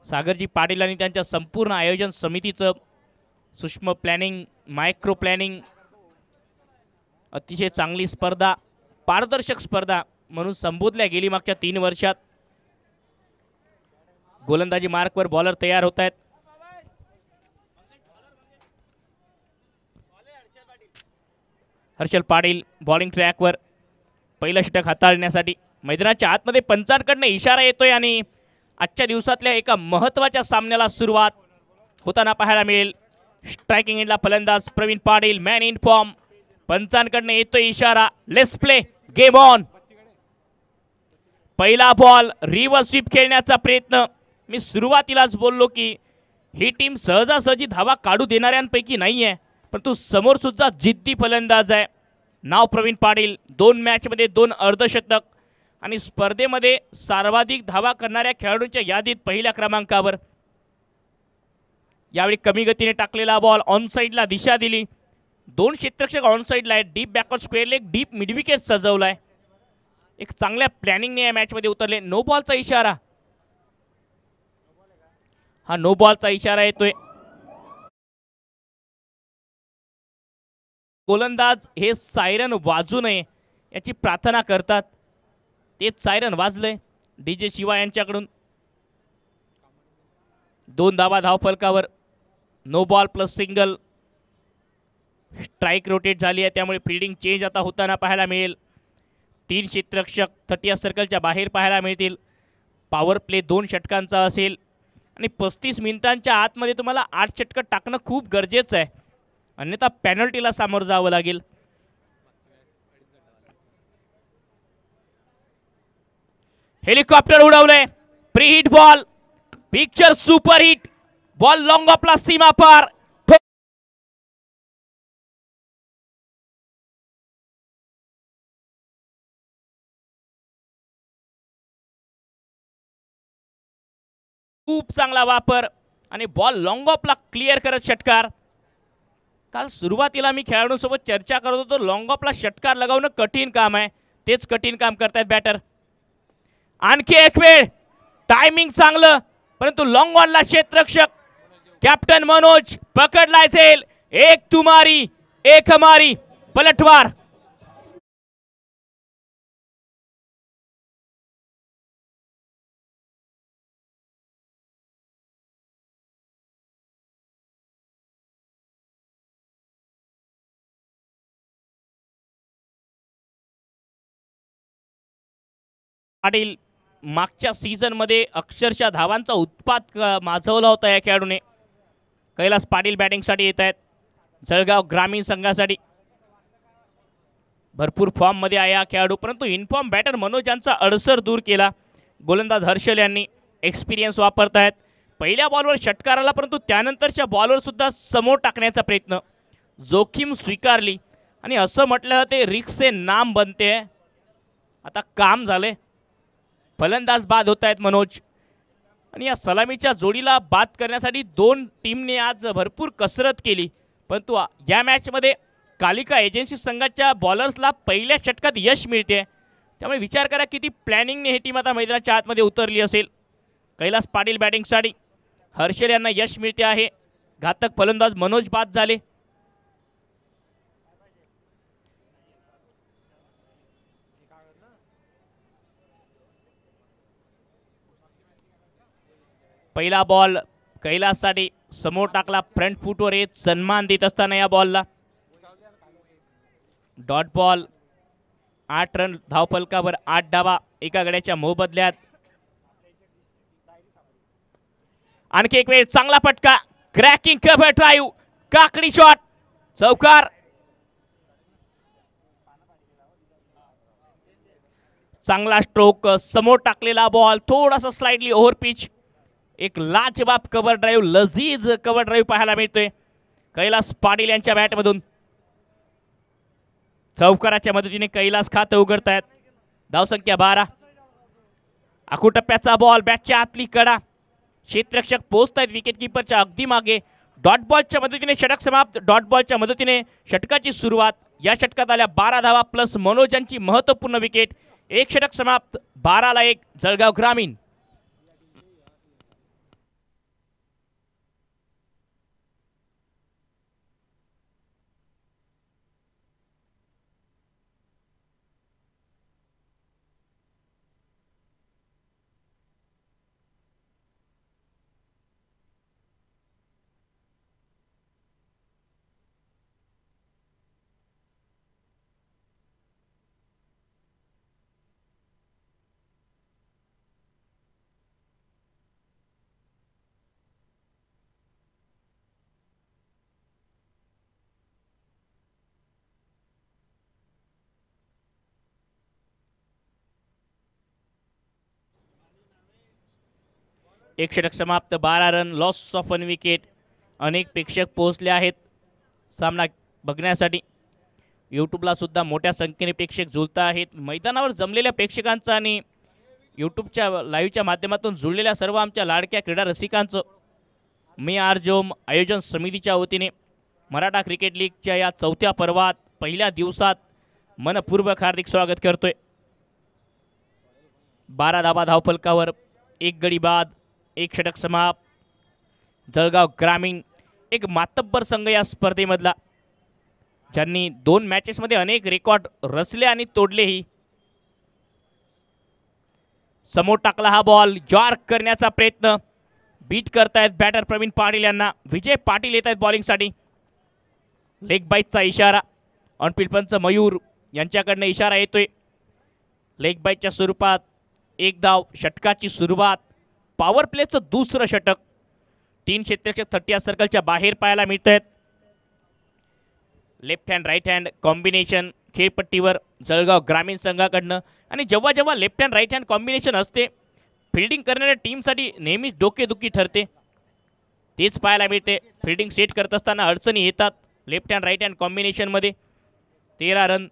सागरजी पाटील आणि त्यांच्या संपूर्ण आयोजन समितीचं सूक्ष्म प्लॅनिंग, मायक्रो प्लॅनिंग, अतिशय चांगली स्पर्धा, पारदर्शक स्पर्धा म्हणून संबोधल्या गेली मागच्या 3 वर्षात। गोलंदाजी मार्कवर बॉलर तयार होत आहेत। हर्षल पाटील बॉलिंग ट्रॅकवर पहिलं षटक हाताळण्यासाठी मैदानाच्या आतमध्ये पंचांकडून इशारा येतोय आणि आजच्या दिवसातल्या एका महत्त्वाच्या सामन्याला सुरुवात होताना पाहायला मिळेल। स्ट्रायकिंग एंडला फलंदाज Praveen Patil, man in form. पंचांकडून येतोय इशारा, लेट्स प्ले, गेम ऑन। पहिला बॉल, रिव्हर्स स्वीप खेळण्याचा प्रयत्न। मी सुरुवातीलाच बोललो की ही टीम सहजासहजी धावा काढू देणाऱ्यांपैकी नाहीये, परंतु समोर सुद्धा जिद्दी फलंदाज आहे। नाव प्रवीण पाटील, 2 मॅचमध्ये 2 अर्धशतक आणि स्पर्धेमध्ये सर्वाधिक धावा करणाऱ्या खेळाडूंच्या यादीत पहिल्या क्रमांकावर। यावेळी कमी गतीने टाकलेला बॉल ऑन साइडला दिशा दिली। 2 क्षेत्ररक्षक ऑन साइडला आहेत। Deep backward square leg, deep mid wicket सजवलाय। एक चांगल्या प्लॅनिंगने या मॅचमध्ये उतरले। नो बॉलचा इशारा, हा नो बॉलचा इशारा येतोय। गोलंदाज हे सायरन वाजू नये याची प्रार्थना करतात, तेच सायरन वाजलंय डीजे शिवा यांच्याकडून। 2 धावा धावफलकावर, no ball plus single. Strike rotate झाली आहे, त्यामुळे फिल्डिंग चेंज आता होताना पाहायला मिळेल। 3 क्षेत्ररक्षक 30 सर्कलच्या बाहेर पाहायला मिळतील। पॉवर प्ले 2 षटकांचा असेल आणि 35 मिनिटांच्या आतमध्ये तुम्हाला 8 षटकं टाकणं खूप गरजेचं आहे, अन्यथा पेनल्टीला सामोरं जावं लागेल। हेलिकॉप्टर उडवलंय, free hit ball, picture super hit ball, long ऑफला सीमा पार। खूप चांगला वापर आणि बॉल लॉंग ऑफला क्लिअर करत षटकार। काल सुरुवातीला मी खेळाडूंसोबत चर्चा करत होतो, लॉंग ऑफला षटकार लगावणं कठीण काम आहे, तेच कठीण काम करतायत बॅटर। आणखी एक वेळ, टायमिंग चांगलं, परंतु लॉंग ऑनला क्षेत्ररक्षक कॅप्टन मनोज पकडलाय झेल। एक तुम्हारी एक हमारी, पलटवार। पाटील मागच्या सीझन मध्ये अक्षरशः धावांचा उत्पात माजवला होता या खेळाडूने। कैलास पाटील बॅटिंगसाठी येत आहेत जळगाव ग्रामीण संघासाठी। भरपूर फॉर्म मध्ये आहे हा खेळाडू, परंतु इनफॉर्म बॅटर मनोज यांचा अडसर दूर केला गोलंदाज हर्षल यांनी। एक्सपिरियन्स वापरतायत। पहिल्या बॉलवर षटकाराला, परंतु त्यानंतरच्या बॉलवर सुद्धा समोर टाकण्याचा प्रयत्न, जोखीम स्वीकारली आणि असं म्हटलं जाते रिक्सचे नाम बनते। आता काम झाले, फलंदाज बाद होत आहेत मनोज आणि या सलामीच्या जोडीला बाद करण्यासाठी 2 टीमने आज भरपूर कसरत केली, परंतु या मॅचमध्ये कालिका एजन्सी संघाच्या बॉलर्सला पहिल्या षटकात यश मिळते। त्यामुळे विचार करा किती प्लॅनिंगने ही टीम आता मैदानाच्या आतमध्ये उतरली असेल। कैलास पाटील बॅटिंगसाठी, हर्षल यांना यश मिळते आहे। घातक फलंदाज मनोज बाद झाले। पहिला बॉल कैलाससाठी समोर टाकला, फ्रंट फुटवर येत सन्मान देत असताना या बॉलला डॉट बॉल। 8 रन धावफलकावर, 8 डावा एका गड्याच्या मोबदल्यात। आणखी एक वेळ चांगला फटका, क्रॅकिंग कव्हर ड्राइव्ह, काकडी शॉट, चौकार। चांगला स्ट्रोक, समोर टाकलेला बॉल थोडासा स्लाइडली ओव्हर पिच। एक लाजवाब कव्हर ड्राइव्ह, लजीज कव्हर ड्राइव्ह पाहायला मिळतोय कैलास पाटील यांच्या बॅटमधून। चौकाराच्या मदतीने कैलास खातं उघडतायत। धावसंख्या 12। आखूटप्प्याचा बॉल, बॅटच्या आतली कडा, क्षेत्ररक्षक पोहोचतायत विकेट कीपरच्या अगदी मागे। डॉट बॉलच्या मदतीने षटक समाप्त। डॉट बॉलच्या मदतीने षटकाची सुरुवात। या षटकात आल्या 12 धावा प्लस मनोज यांची महत्त्वपूर्ण विकेट। एक षटक समाप्त, 12 ला 1 जळगाव ग्रामीण। एक षटक समाप्त, 12 रन, लॉस ऑफ 1 विकेट. अनेक प्रेक्षक पोहोचले आहेत सामना बघण्यासाठी. यूट्यूबला सुद्धा मोठ्या संख्येने प्रेक्षक जुळत आहेत. मैदानावर जमलेल्या प्रेक्षकांचं आणि यूट्यूबच्या लाईव्हच्या माध्यमातून जुळलेल्या सर्व आमच्या लाडक्या क्रीडा रसिकांचं मी आरजोम आयोजन समितीच्या वतीने मराठा क्रिकेट लीगच्या या चौथ्या पर्वात पहिल्या दिवसात मनपूर्वक हार्दिक स्वागत करतोय. 12 धाबा धावफलकावर, 1 गडी बाद, 1 षटक समाप्त. जळगाव ग्रामीण एक मातब्बर संघ या स्पर्धेमधला, ज्यांनी 2 मॅचेसमध्ये अनेक रेकॉर्ड रचले आणि तोडलेही. समोर टाकला हा बॉल, जॉर्क करण्याचा प्रयत्न, बीट करतायत बॅटर प्रवीण पाटील यांना. विजय पाटील येत आहेत बॉलिंगसाठी. लेग बाईटचा इशारा, ऑनफील्ड पंच मयूर यांच्याकडनं इशारा येतोय. लेग बाईटच्या स्वरूपात 1 धाव, षटकाची सुरुवात, पॉवर प्लेचं दुसरं षटक. 3 क्षेत्ररक्षक 30 सर्कलच्या बाहेर पाहायला मिळत आहेत. Left hand right hand combination खेळपट्टीवर जळगाव ग्रामीण संघाकडनं. आणि जेव्हा जेव्हा left hand right hand combination असते, फिल्डिंग करणाऱ्या टीमसाठी नेहमीच डोकेदुखी ठरते. तेच पाहायला मिळते. फिल्डिंग सेट करत असताना अडचणी येतात लेफ्ट हँड राईट हँड कॉम्बिनेशनमध्ये. 13 रन.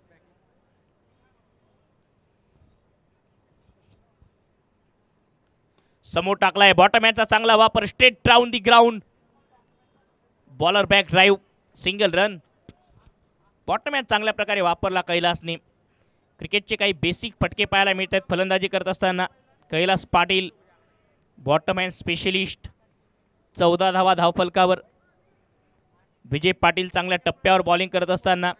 समोर टाकलाय, बॉटम हँडचा चांगला वापर, straight down the ground, bowler back drive, single run. Bottom hand चांगल्या प्रकारे वापरला कैलासने. क्रिकेटचे काही बेसिक फटके पाहायला मिळत आहेत फलंदाजी करत असताना. Kailas Patil bottom hand specialist. 14 धावा धावफलकावर. विजय पाटील चांगल्या टप्प्यावर बॉलिंग करत असताना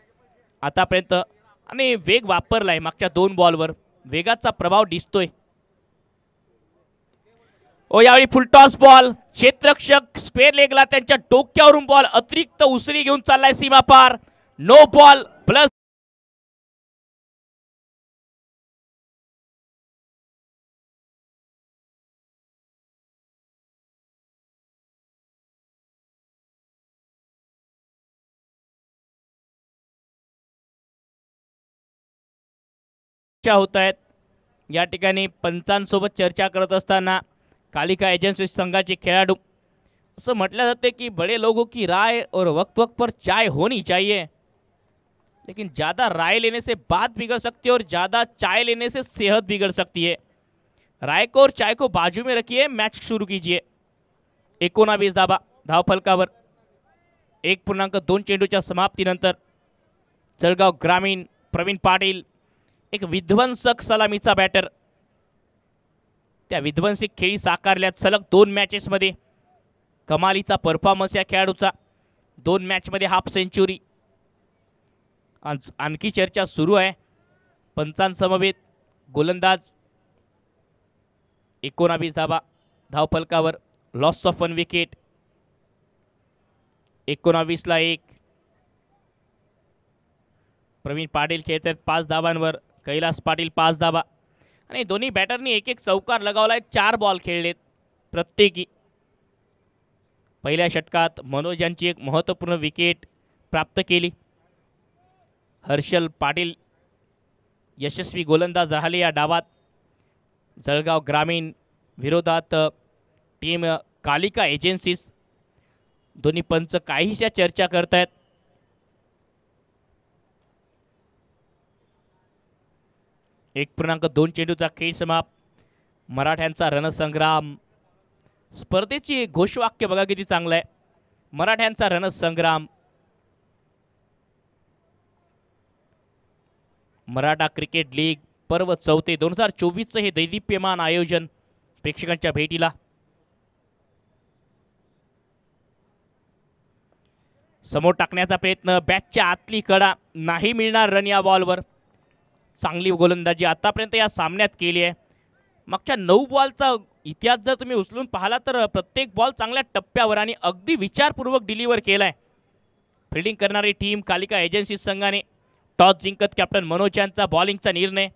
आतापर्यंत आणि वेग वापरलाय मागच्या 2 बॉलवर. वेगाचा प्रभाव दिसतोय. यावेळी फुलटॉस बॉल, क्षेत्ररक्षक स्क्वेअर लेगला त्यांच्या डोक्यावरून बॉल अतिरिक्त उसळी घेऊन चाललाय सीमा पार. नो बॉल प्लस होत आहेत. या ठिकाणी पंचांसोबत चर्चा करत असताना कालिका एजन्सी संघाचे खेळाडू असं म्हटलं जाते की बड़े लोगों की राय और वक्त वक्त पर चाय होनी चाहिए, लेकिन ज़्यादा राय लेने से बात बिगड़ सकती है और ज़्यादा चाय लेने से सेहत बिगड़ सकती है. राय को और चाय को बाजू में रखिए, मैच शुरू कीजिए. 19 धाबा धावफलकावर. 1.2 चेंडूच्या समाप्तीनंतर जळगाव ग्रामीण प्रवीण पाटील एक विध्वंसक सलामीचा बॅटर. त्या विध्वंसक खेळी साकारल्यात सलग 2 मॅचेसमध्ये. कमालीचा परफॉर्मन्स या खेळाडूचा. 2 मॅचमध्ये हाफ सेंचुरी. आणखी चर्चा सुरू आहे पंचांसमवेत. गोलंदाज 19 धाबा धावफलकावर, लॉस ऑफ 1 विकेट. 19 ला 1. प्रवीण पाटील खेळत आहेत 5 धावांवर. कैलास पाटील 5 धाबा. आणि दोन्ही बॅटरनी 1-1 चौकार लगावलाय. 4 बॉल खेळलेत प्रत्येकी. पहिल्या षटकात मनोज यांची एक महत्त्वपूर्ण विकेट प्राप्त केली. हर्षल पाटील यशस्वी गोलंदाज राहिले या डावात. जळगाव ग्रामीण विरोधात टीम कालिका एजन्सीज. दोन्ही पंच काहीशा चर्चा करतायत. एक 1.2 चेंडूचा खेळ समाप्त. मराठ्यांचा रणसंग्राम. स्पर्धेची घोषवाक्य बघा किती चांगलं आहे. मराठ्यांचा रणसंग्राम. मराठा क्रिकेट लीग पर्व 4 2024 हे दैदिप्यमान आयोजन प्रेक्षकांच्या भेटीला. समोर टाकण्याचा प्रयत्न, बॅटच्या आतली कडा, नाही मिळणार रन या बॉलवर. चांगली गोलंदाजी आतापर्यंत या सामन्यात केली आहे. मागच्या 9 बॉलचा इतिहास जर तुम्ही उचलून पाहिला तर प्रत्येक बॉल चांगल्या टप्प्यावर आणि अगदी विचारपूर्वक डिलिव्हर केलाय. फिल्डिंग करणारी टीम कालिका एजन्सी संघाने टॉस जिंकत कॅप्टन मनोज यांचा बॉलिंगचा निर्णय.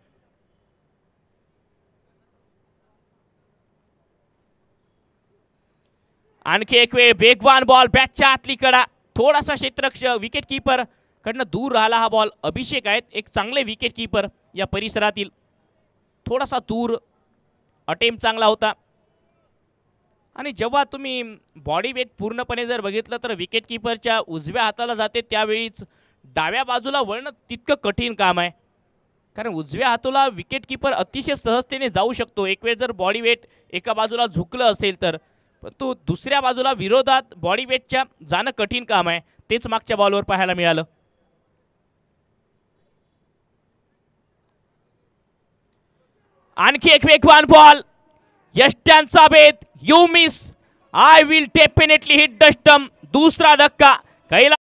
आणखी एक वेळ वेगवान बॉल, बॅटच्या आतली कडा, थोडासा क्षेत्ररक्षक विकेट कीपर कडनं दूर राहिला हा बॉल. अभिषेक आहेत एक चांगले विकेट कीपर या परिसरातील. थोडासा दूर, अटेम्प्ट चांगला होता. आणि जेव्हा तुम्ही बॉडी वेट पूर्णपणे जर बघितलं तर विकेट किपरच्या उजव्या हाताला जाते त्यावेळीच डाव्या बाजूला वळणं तितकं कठीण काम आहे, कारण उजव्या हाताला विकेट किपर अतिशय सहजतेने जाऊ शकतो एक वेळ जर बॉडी वेट एका बाजूला झुकलं असेल तर, परंतु दुसऱ्या बाजूला विरोधात बॉडी वेटच्या जाणं कठीण काम आहे. तेच मागच्या बॉलवर पाहायला मिळालं. आणखी एक वेगवान बॉल, यष्ट्यांचा भेद, you miss, I will definitely hit the stump. दुसरा धक्का कैला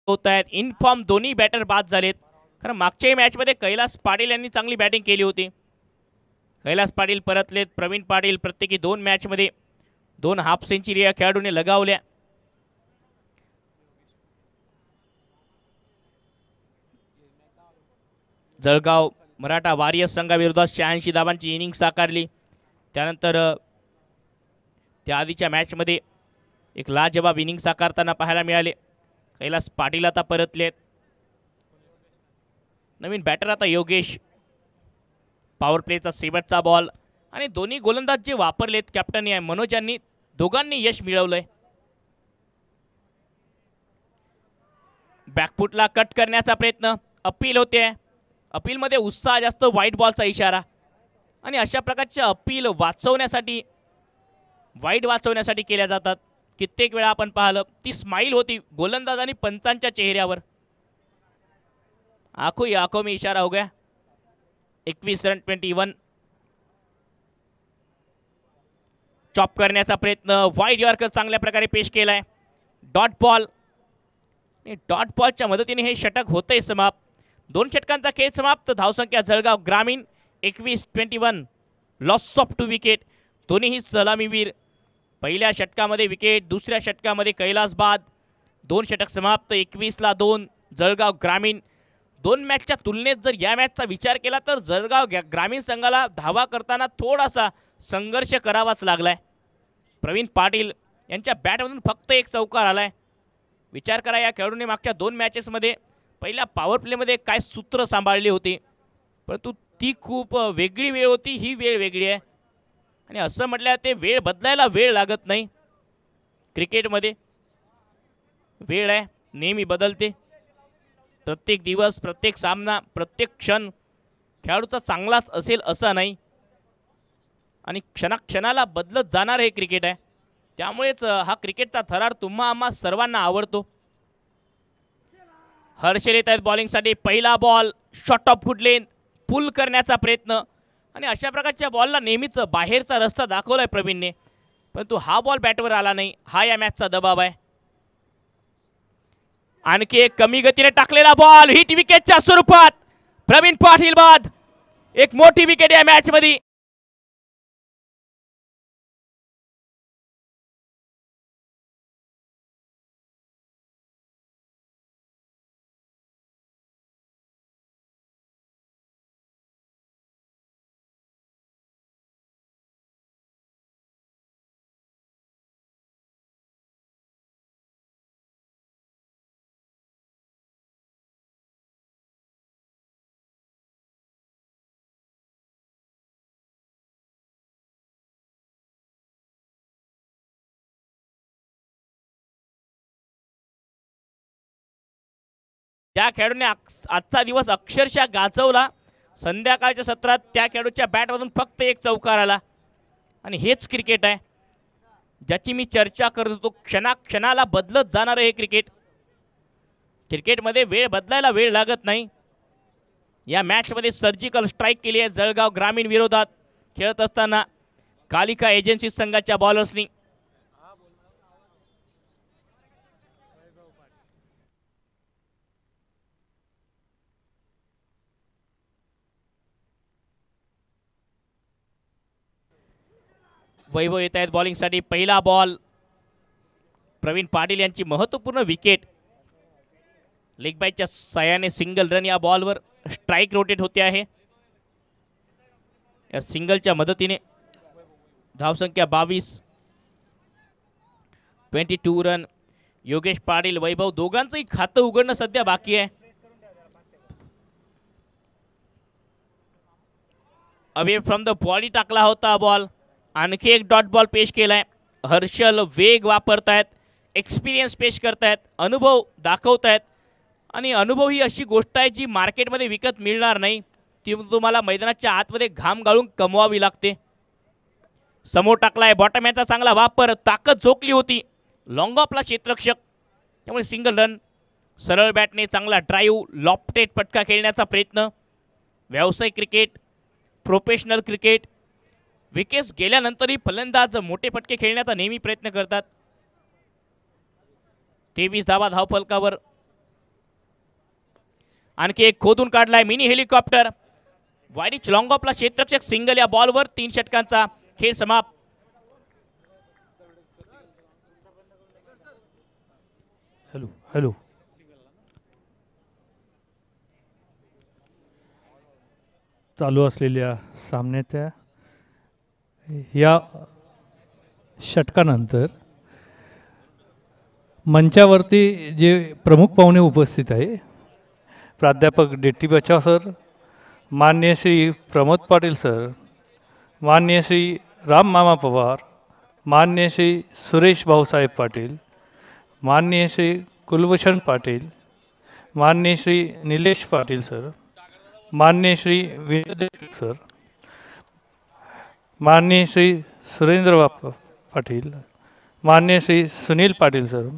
होत आहेत. इनफॉर्म दोन्ही बॅटर बाद झालेत, कारण मागच्याही मॅचमध्ये कैलास पाटील यांनी चांगली बॅटिंग केली होती. कैलास पाटील परतलेत. प्रवीण पाटील प्रत्येकी 2 मॅचमध्ये 2 हाफ सेंचुरी या खेळाडूने लगावल्या. जळगाव मराठा वॉरियर्स संघाविरोधात 86 धावांची इनिंग साकारली. त्यानंतर त्या आधीच्या मॅचमध्ये एक लाजवाब इनिंग साकारताना पाहायला मिळाले. कैलास पाटील आता परतलेत. नवीन बॅटर आता योगेश. पॉवर प्लेचा शेवटचा बॉल आणि दोन्ही गोलंदाज जे वापरलेत कॅप्टन मनोज यांनी, दोघांनी यश मिळवलंय. बॅकफुटला कट करण्याचा प्रयत्न, अपील होते. अपीलमध्ये उत्साह जास्त, व्हाईट बॉलचा इशारा. आणि अशा प्रकारच्या अपील वाईट वाचवण्यासाठी केल्या जातात. कित्येक वेळा आपण पाहिलं ती स्माइल होती गोलंदाज आणि पंचांच्या चेहऱ्यावर. आंखों ही आंखों में इशारा हो गया. 21 रन 21. चॉप करण्याचा प्रयत्न, वाईड यॉर्कर चांगल्या प्रकारे पेश केलाय. डॉट बॉल, डॉट बॉलच्या मदतीने हे षटक होतंय समाप्त. 2 षटकांचा खेळ समाप्त. धावसंख्या जळगाव ग्रामीण 21-21. Loss of 2 wicket. दोन्हीही सलामीवीर. पहिल्या षटकामध्ये विकेट, दुसऱ्या षटकामध्ये कैलास बाद. 2 षटक समाप्त. 21-2 जळगाव ग्रामीण. 2 मॅचच्या तुलनेत जर या मॅचचा विचार केला तर जळगाव ग्रामीण संघाला धावा करताना थोडासा संघर्ष करावाच लागलाय. प्रवीण पाटील यांच्या बॅटमधून फक्त 1 चौकार आलाय. विचार करा, या खेळाडूंनी मागच्या 2 मॅचेसमध्ये पहिल्या पॉवर प्लेमध्ये काय सूत्र सांभाळली होती, परंतु ती खूप वेगळी वेळ होती. ही वेळ वेगळी आहे आणि असं म्हटलं ते वेळ बदलायला वेळ लागत नाही. क्रिकेटमध्ये वेळ आहे नेहमी बदलते. प्रत्येक दिवस, प्रत्येक सामना, प्रत्येक क्षण खेळाडूचा चांगलाच असेल असा नाही आणि क्षणाक्षणाला बदलत जाणार हे क्रिकेट आहे. त्यामुळेच हा क्रिकेटचा थरार तुम्हा आम्हा सर्वांना आवडतो. हर्षल येत आहेत बॉलिंगसाठी. पहिला ball short of good length, pull करण्याचा प्रयत्न आणि अशा प्रकारच्या बॉलला नेहमीच बाहेरचा रस्ता दाखवलाय प्रवीणने, परंतु हा बॉल बॅटवर आला नाही. हा या मॅचचा दबाव आहे. आणखी एक कमी गतीने टाकलेला बॉल, हिट विकेटच्या स्वरूपात. प्रवीण पाटील बाद. एक मोठी विकेट या मॅच मध्ये. ज्या खेळाडूने आजचा दिवस अक्षरशः गाजवला, संध्याकाळच्या सत्रात त्या खेळाडूच्या बॅटमधून फक्त 1 चौकार आला आणि हेच क्रिकेट आहे ज्याची मी चर्चा करत होतो. क्षणाक्षणाला बदलत जाणार हे क्रिकेट. क्रिकेटमध्ये वेळ बदलायला वेळ लागत नाही. या मॅचमध्ये सर्जिकल स्ट्राईक केली आहे जळगाव ग्रामीण विरोधात खेळत असताना कालिका एजन्सी संघाच्या बॉलर्सनी. वैभव येत आहेत बॉलिंगसाठी. पहिला बॉल, प्रवीण पाटील यांची महत्त्वपूर्ण विकेट. लेग बायच्या साह्याने सिंगल रन या बॉलवर स्ट्राईक रोटेट होते आहे. या सिंगलच्या मदतीने धावसंख्या 22, 22 रन. योगेश पाटील, वैभव दोघांचंही खातं उघडणं सध्या बाकी आहे. अवे फ्रॉम द बॉडी टाकला होता बॉल. आणखी एक डॉट बॉल पेश केलाय. हर्षल वेग वापरतायत, एक्सपिरियन्स पेश करतायत, अनुभव दाखवतायत. आणि अनुभव ही अशी गोष्ट आहे जी मार्केटमध्ये विकत मिळणार नाही. ती तुम्हाला मैदानाच्या आतमध्ये घाम गाळून कमवावी लागते. समोर टाकलाय, बॉटम याचा चांगला वापर, ताकद झोकली होती. लॉंग ऑफला क्षेत्ररक्षक, त्यामुळे सिंगल रन. सरळ बॅटने चांगला ड्राईव्ह, लॉफ्टेड फटका खेळण्याचा प्रयत्न. व्यावसायिक क्रिकेट, प्रोफेशनल क्रिकेट, विकेट्स गेल्यानंतरही फलंदाज मोठे फटके खेळण्याचा नेहमी प्रयत्न करतात. 23 धावा धावफलकावर. आणखी एक खोदून काढलाय मिनी हेलिकॉप्टर. वाईडिच लॉंग ऑफला क्षेत्ररक्षक, सिंगल या बॉलवर 3 षटकांचा खेळ समाप्त. हॅलो हॅलो चालू असलेल्या सामन्याच्या या षटकानंतर मंचावरती जे प्रमुख पाहुणे उपस्थित आहे, प्राध्यापक डेट्टी बचाव सर, माननीय श्री प्रमोद पाटील सर, माननीय श्री राम मामा पवार, माननीय श्री सुरेश भाऊसाहेब पाटील, माननीय श्री कुलभूषण पाटील, माननीय श्री निलेश पाटील सर, माननीय श्री विनोद सर, माननीय श्री सुरेंद्र पाटील, माननीय श्री सुनील पाटील सर,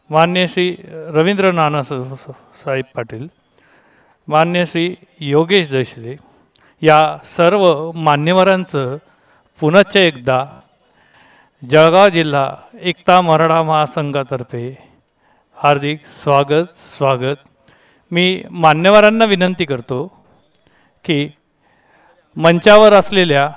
माननीय श्री रवींद्र नाना साहेब पाटील, माननीय श्री योगेश दशले, या सर्व मान्यवरांचं पुनश्च एकदा जळगाव जिल्हा एकता मराठा महासंघातर्फे हार्दिक स्वागत. मी मान्यवरांना विनंती करतो की मंचावर असलेल्या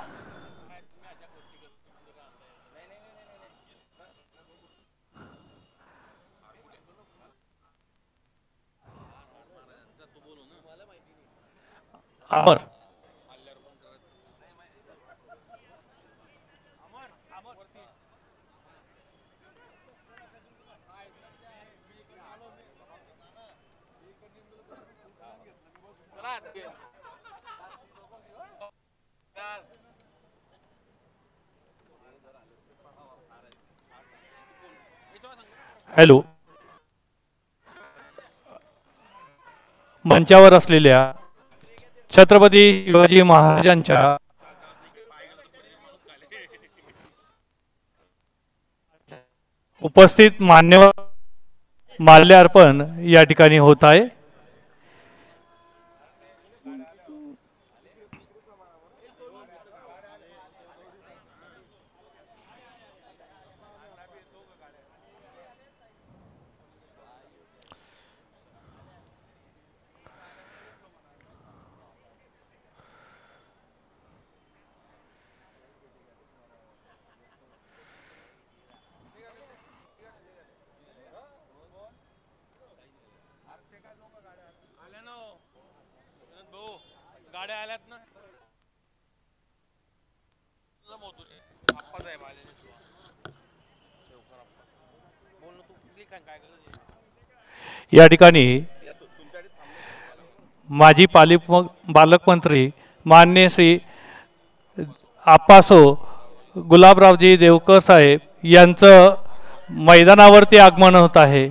अमर हॅलो मंचावर असलेल्या छत्रपती शिवाजी महाराजांच्या उपस्थित मान्यवर माल्यार्पण या ठिकाणी होत आहे. गाड्या आल्यात ना या ठिकाणी माजी पालकमंत्री माननीय श्री आप्पासो गुलाबरावजी देवकर साहेब यांचं मैदानावरती आगमन होत आहे.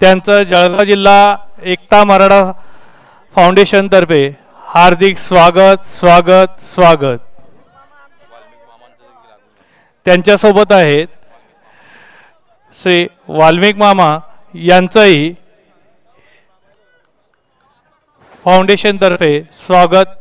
त्यांचं जळगाव जिल्हा एकता मराठा फाउंडेशनतर्फे हार्दिक स्वागत. त्यांच्यासोबत आहेत श्री वाल्मिक मामा यांचंही फाउंडेशनतर्फे स्वागत.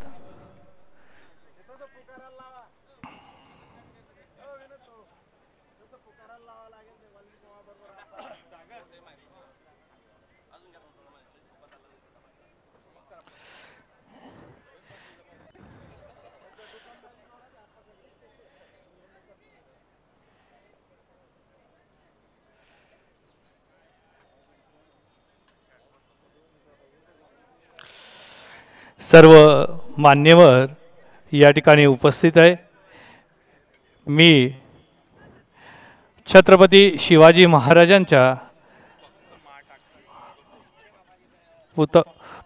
सर्व मान्यवर या ठिकाणी उपस्थित आहे. मी छत्रपती शिवाजी महाराजांच्या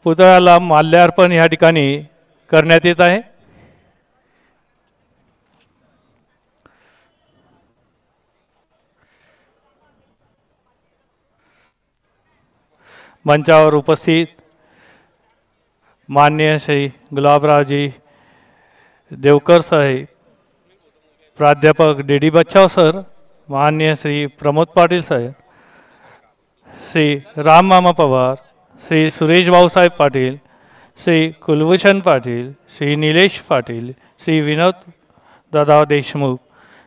पुतळ्याला माल्यार्पण या ठिकाणी करण्यात येत आहे. मंचावर उपस्थित माननीय श्री गुलाबरावजी देवकर साहेब, प्राध्यापक डी बच्चाव सर, माननीय श्री प्रमोद पाटील साहेब, श्री राम मामा पवार, श्री सुरेश भाऊसाहेब पाटील, श्री कुलभूषण पाटील, श्री निलेश पाटील, श्री विनोद दादा देशमुख,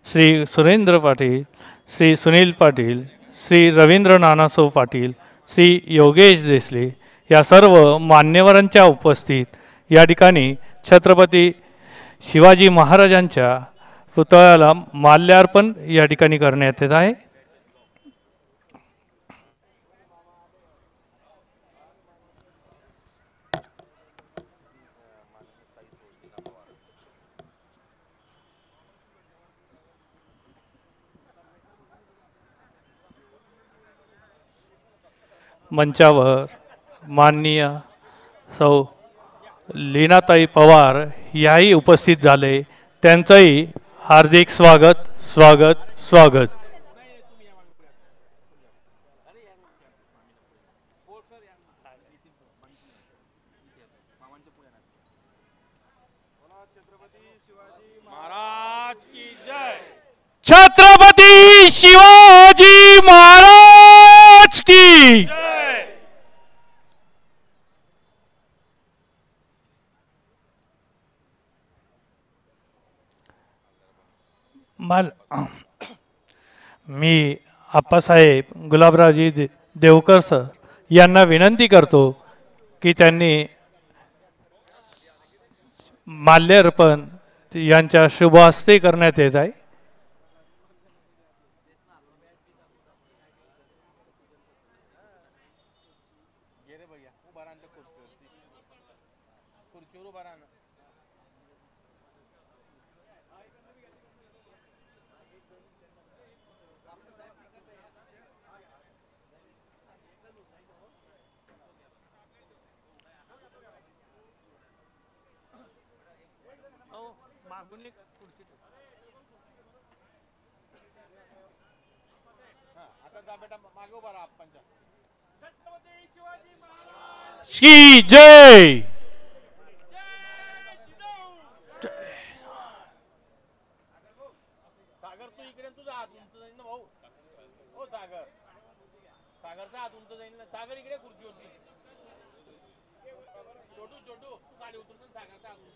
श्री सुरेंद्र पाटील, श्री सुनील पाटील, श्री रवींद्र नानासो पाटील, श्री योगेश देसले या सर्व मान्यवरांच्या उपस्थित या ठिकाणी छत्रपती शिवाजी महाराजांच्या पुतळ्याला माल्यार्पण या ठिकाणी करण्यात येत आहे. मंचावर माननीय सौ लीनाताई पवार याही उपस्थित झाले. त्यांचंही हार्दिक स्वागत स्वागत स्वागत. महाराज की जय. छत्रपती शिवाजी महाराज की जय. मी आप्पासाहेब गुलाबरावजी देवकर सर यांना विनंती करतो की त्यांनी माल्यार्पण यांच्या शुभ हस्ते करण्यात येत आहे. खुर्चीवर उभा राहा. आता जा बेटा मागे उभा राहा. आप्पांच्या छत्रपती शिवाजी महाराज की जय. सागर तू इकडे तुझा हात उंच जाईल ना भाऊ. हो सागर, सागरचा हात उंच जाईल ना. सागर इकडे खुर्ची होती. छोटू छोटू तू गाडी उतरून सागरचा हात उंच.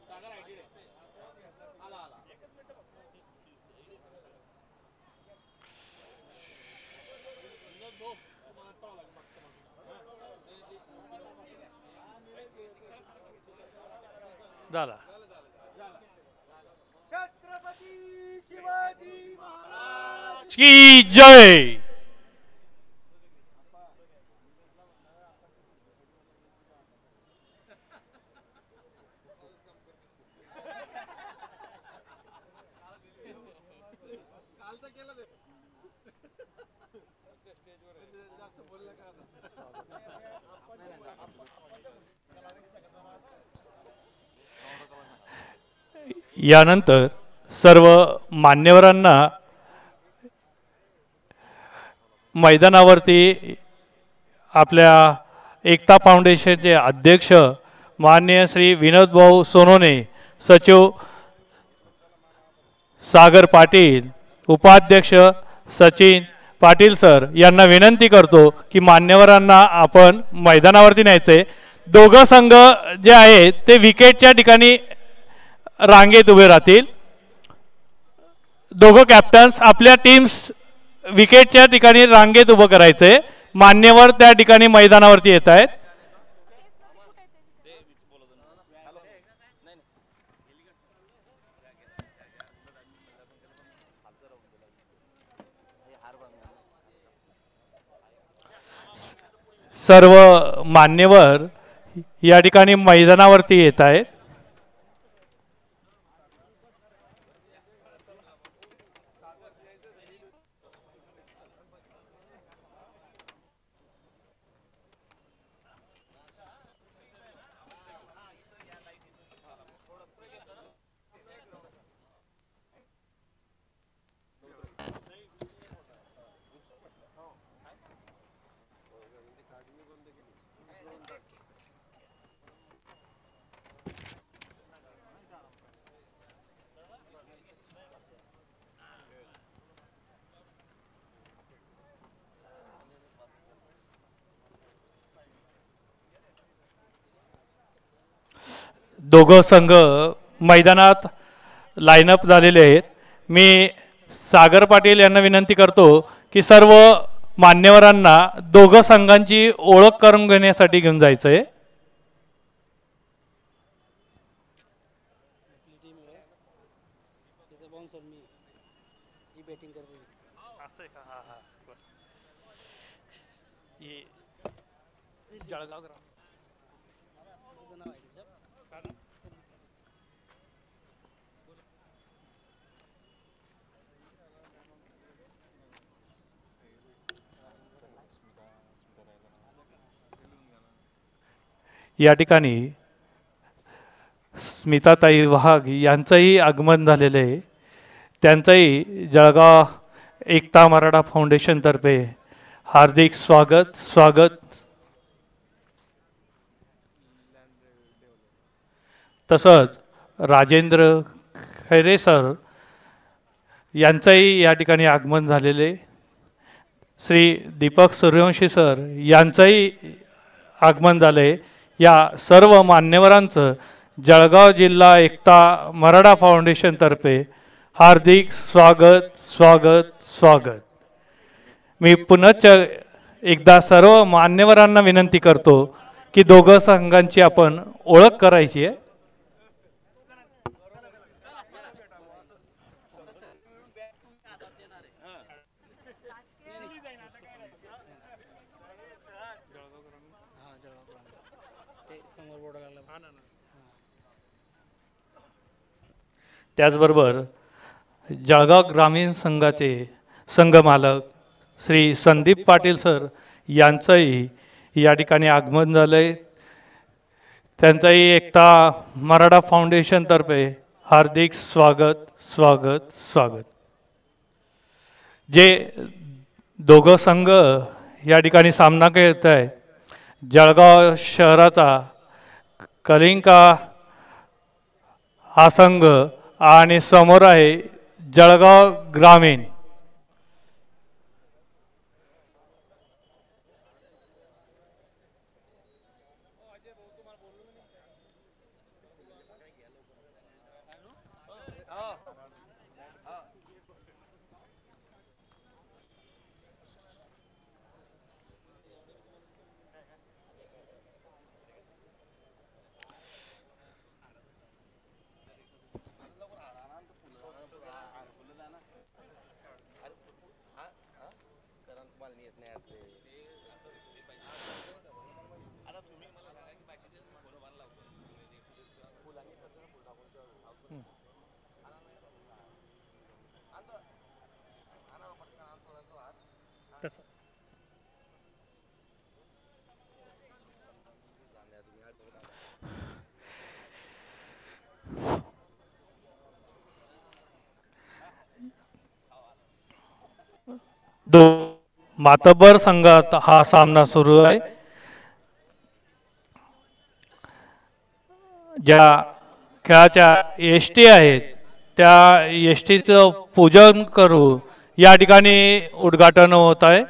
सागर आयडी रे. आला आला. झाला. छत्रपती शिवाजी महाराज की जय. यानंतर सर्व मान्यवरांना मैदानावरती आपल्या एकता फाउंडेशनचे अध्यक्ष माननीय श्री विनोद भाऊ सोनोने, सचिव सागर पाटील, उपाध्यक्ष सचिन पाटील सर यांना विनंती करतो की मान्यवरांना आपण मैदानावरती न्यायचे. दोघं संघ जे आहेत ते विकेटच्या ठिकाणी रांगेत उभे राहतील. दोघं कॅप्टन्स आपल्या टीम्स विकेटच्या ठिकाणी रांगेत उभं करायचे. मान्यवर त्या ठिकाणी मैदानावरती येत आहेत. सर्व मान्यवर या ठिकाणी मैदानावरती येत आहेत. दोघं संघ मैदानात लाईनअप झालेले आहेत. मी सागर पाटील यांना विनंती करतो की सर्व मान्यवरांना दोघं संघांची ओळख करून घेण्यासाठी घेऊन जायचं आहे. या ठिकाणी स्मिताताई वाघ यांचंही आगमन झालेलं आहे. त्यांचंही जळगाव एकता मराठा फाउंडेशनतर्फे हार्दिक स्वागत. तसंच राजेंद्र खैरे सर यांचंही या ठिकाणी आगमन झालेले. श्री दीपक सूर्यवंशी सर यांचंही आगमन झाले. या सर्व मान्यवरांचं जळगाव जिल्हा एकता मराठा फाउंडेशनतर्फे हार्दिक स्वागत. मी पुनश्च एकदा सर्व मान्यवरांना विनंती करतो की दोघं संघांची आपण ओळख करायची आहे. त्याचबरोबर जळगाव ग्रामीण संघाचे संघमालक श्री संदीप पाटील सर यांचंही या ठिकाणी आगमन झालं आहे. त्यांचंही एकता मराठा फाउंडेशनतर्फे हार्दिक स्वागत. जे दोघं संघ या ठिकाणी सामना खेळत आहे, जळगाव शहराचा कलिंका हा संघ आणि समोर आहे जळगाव ग्रामीण. दो मातबर संघात हा सामना सुरू आहे. ज्या खेळाच्या एसटी आहेत त्या एसटीचं पूजन करू या ठिकाणी उद्घाटन होत आहे.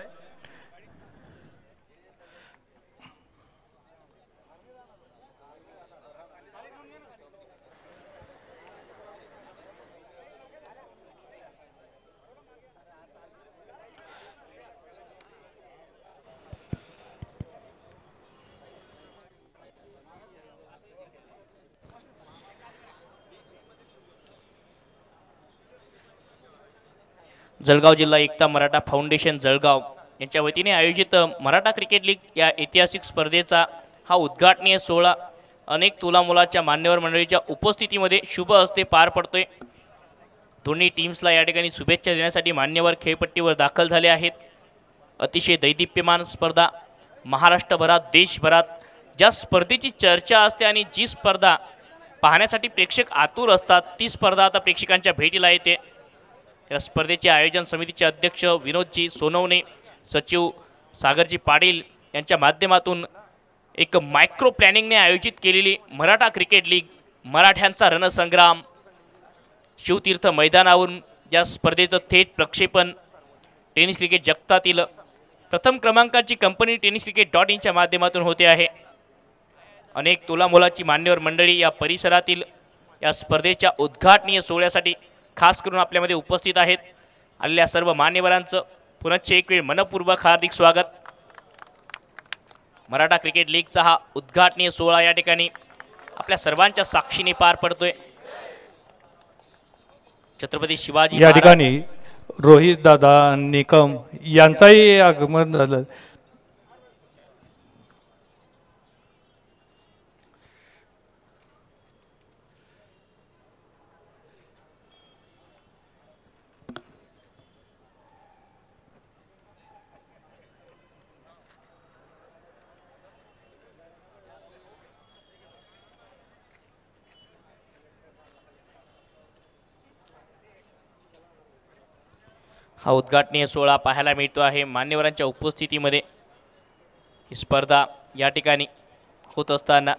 जळगाव जिल्हा एकता मराठा फाउंडेशन जळगाव यांच्या वतीने आयोजित मराठा क्रिकेट लीग या ऐतिहासिक स्पर्धेचा हा उद्घाटनीय सोहळा अनेक तुलामुलाच्या मान्यवर मंडळीच्या उपस्थितीमध्ये शुभ हस्ते पार पडतोय। दोन्ही टीम्सला या ठिकाणी शुभेच्छा देण्यासाठी मान्यवर खेळपट्टीवर दाखल झाले आहेत। अतिशय दैदिप्यमान स्पर्धा, महाराष्ट्रभरात देशभरात ज्या स्पर्धेची चर्चा असते आणि जी स्पर्धा पाहण्यासाठी प्रेक्षक आतुर असतात ती स्पर्धा आता प्रेक्षकांच्या भेटीला येते। या स्पर्धेचे आयोजन समितीचे अध्यक्ष विनोदजी सोनवणे, सचिव सागरजी पाटील यांच्या माध्यमातून एक मायक्रो प्लॅनिंगने आयोजित केलेली मराठा क्रिकेट लीग मराठ्यांचा रणसंग्राम शिवतीर्थ मैदानावरून या स्पर्धेचं थेट प्रक्षेपण टेनिस क्रिकेट जगतातील प्रथम क्रमांकाची कंपनी tenniscricket.in च्या माध्यमातून होते आहे। अनेक तुलामोलाची मान्यवर मंडळी या परिसरातील या स्पर्धेच्या उद्घाटनीय सोहळ्यासाठी खास करून आपल्यामध्ये उपस्थित आहेत। आलेल्या सर्व मान्यवरांचं पुनश्च एक वेळ मनपूर्वक हार्दिक स्वागत। मराठा क्रिकेट लीगचा हा उद्घाटनीय सोहळा या ठिकाणी आपल्या सर्वांच्या साक्षीने पार पडतोय। छत्रपती शिवाजी या ठिकाणी रोहित दादा निकम यांचाही आगमन झालं। हा उद्घाटनीय सोहळा पाहायला मिळतो आहे मान्यवरांच्या उपस्थितीमध्ये। ही स्पर्धा या ठिकाणी होत असताना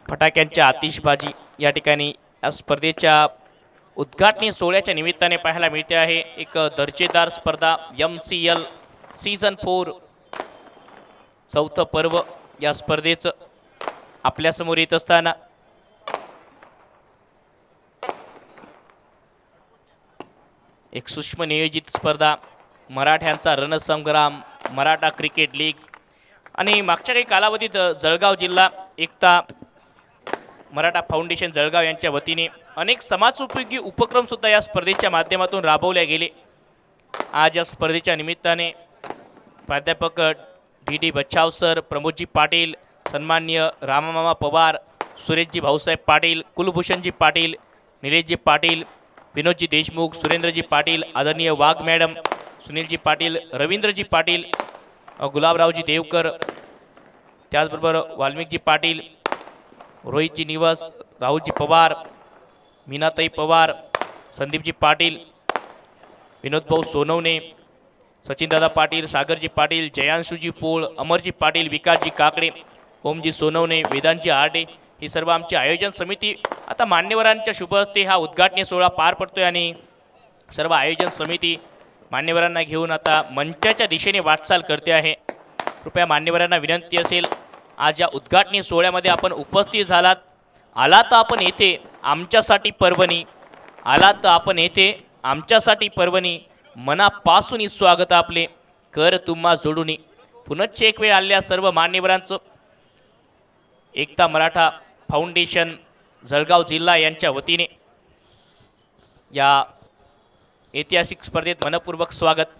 फटाक्यांच्या आतिषबाजी या ठिकाणी या स्पर्धेच्या उद्घाटनीय सोहळ्याच्या निमित्ताने पाहायला मिळते आहे। एक दर्जेदार स्पर्धा MCL सीझन 4 चौथं पर्व या स्पर्धेचं आपल्यासमोर येत असताना एक सूक्ष्म नियोजित स्पर्धा मराठ्यांचा रणसंग्राम मराठा क्रिकेट लीग आणि मागच्या काही कालावधीत जळगाव जिल्हा एकता मराठा फाउंडेशन जळगाव यांच्या वतीने अनेक समाजोपयोगी उपक्रम सुद्धा या स्पर्धेच्या माध्यमातून राबवले गेले। आज या स्पर्धेच्या निमित्ताने प्राध्यापक DD बच्छाव सर, प्रमोदजी पाटील, सन्माननीय रामामामा पवार, सुरेशजी भाऊसाहेब पाटील, कुलभूषणजी पाटील, निलेशजी पाटील, विनोदजी देशमुख, सुरेंद्रजी पाटील, आदरणीय वाघ मॅडम, सुनीलजी पाटील, रवींद्रजी पाटील, गुलाबरावजी देवकर, त्याचबरोबर वाल्मिकजी पाटील, रोहितजी निवास, राहुलजी पवार, मीनाताई पवार, संदीपजी पाटील, विनोदभाऊ सोनवणे, सचिनदादा पाटील, सागरजी पाटील, जयांशुजी पोळ, अमरजी पाटील, विकासजी काकडे, ओमजी सोनवणे, वेदांतजी आरडे ही सर्व आमची आयोजन समिती आता मान्यवरांच्या शुभ हस्ते हा उद्घाटनीय सोहळा पार पडतोय आणि सर्व आयोजन समिती मान्यवरांना घेऊन आता मंचाच्या दिशेने वाटचाल करते आहे। कृपया मान्यवरांना विनंती असेल आज या उद्घाटनीय सोहळ्यामध्ये आपण उपस्थित झालात, आला तर आपण येथे आमच्यासाठी पर्वणी, आला तर आपण येथे आमच्यासाठी पर्वणी, मनापासून स्वागत आपले कर तुम्हा जोडूनी। पुनश्च एक वेळ आलेल्या सर्व मान्यवरांचं एकता मराठा फाउंडेशन जळगाव जिल्हा यांच्या वतीने या ऐतिहासिक स्पर्धेत मनपूर्वक स्वागत।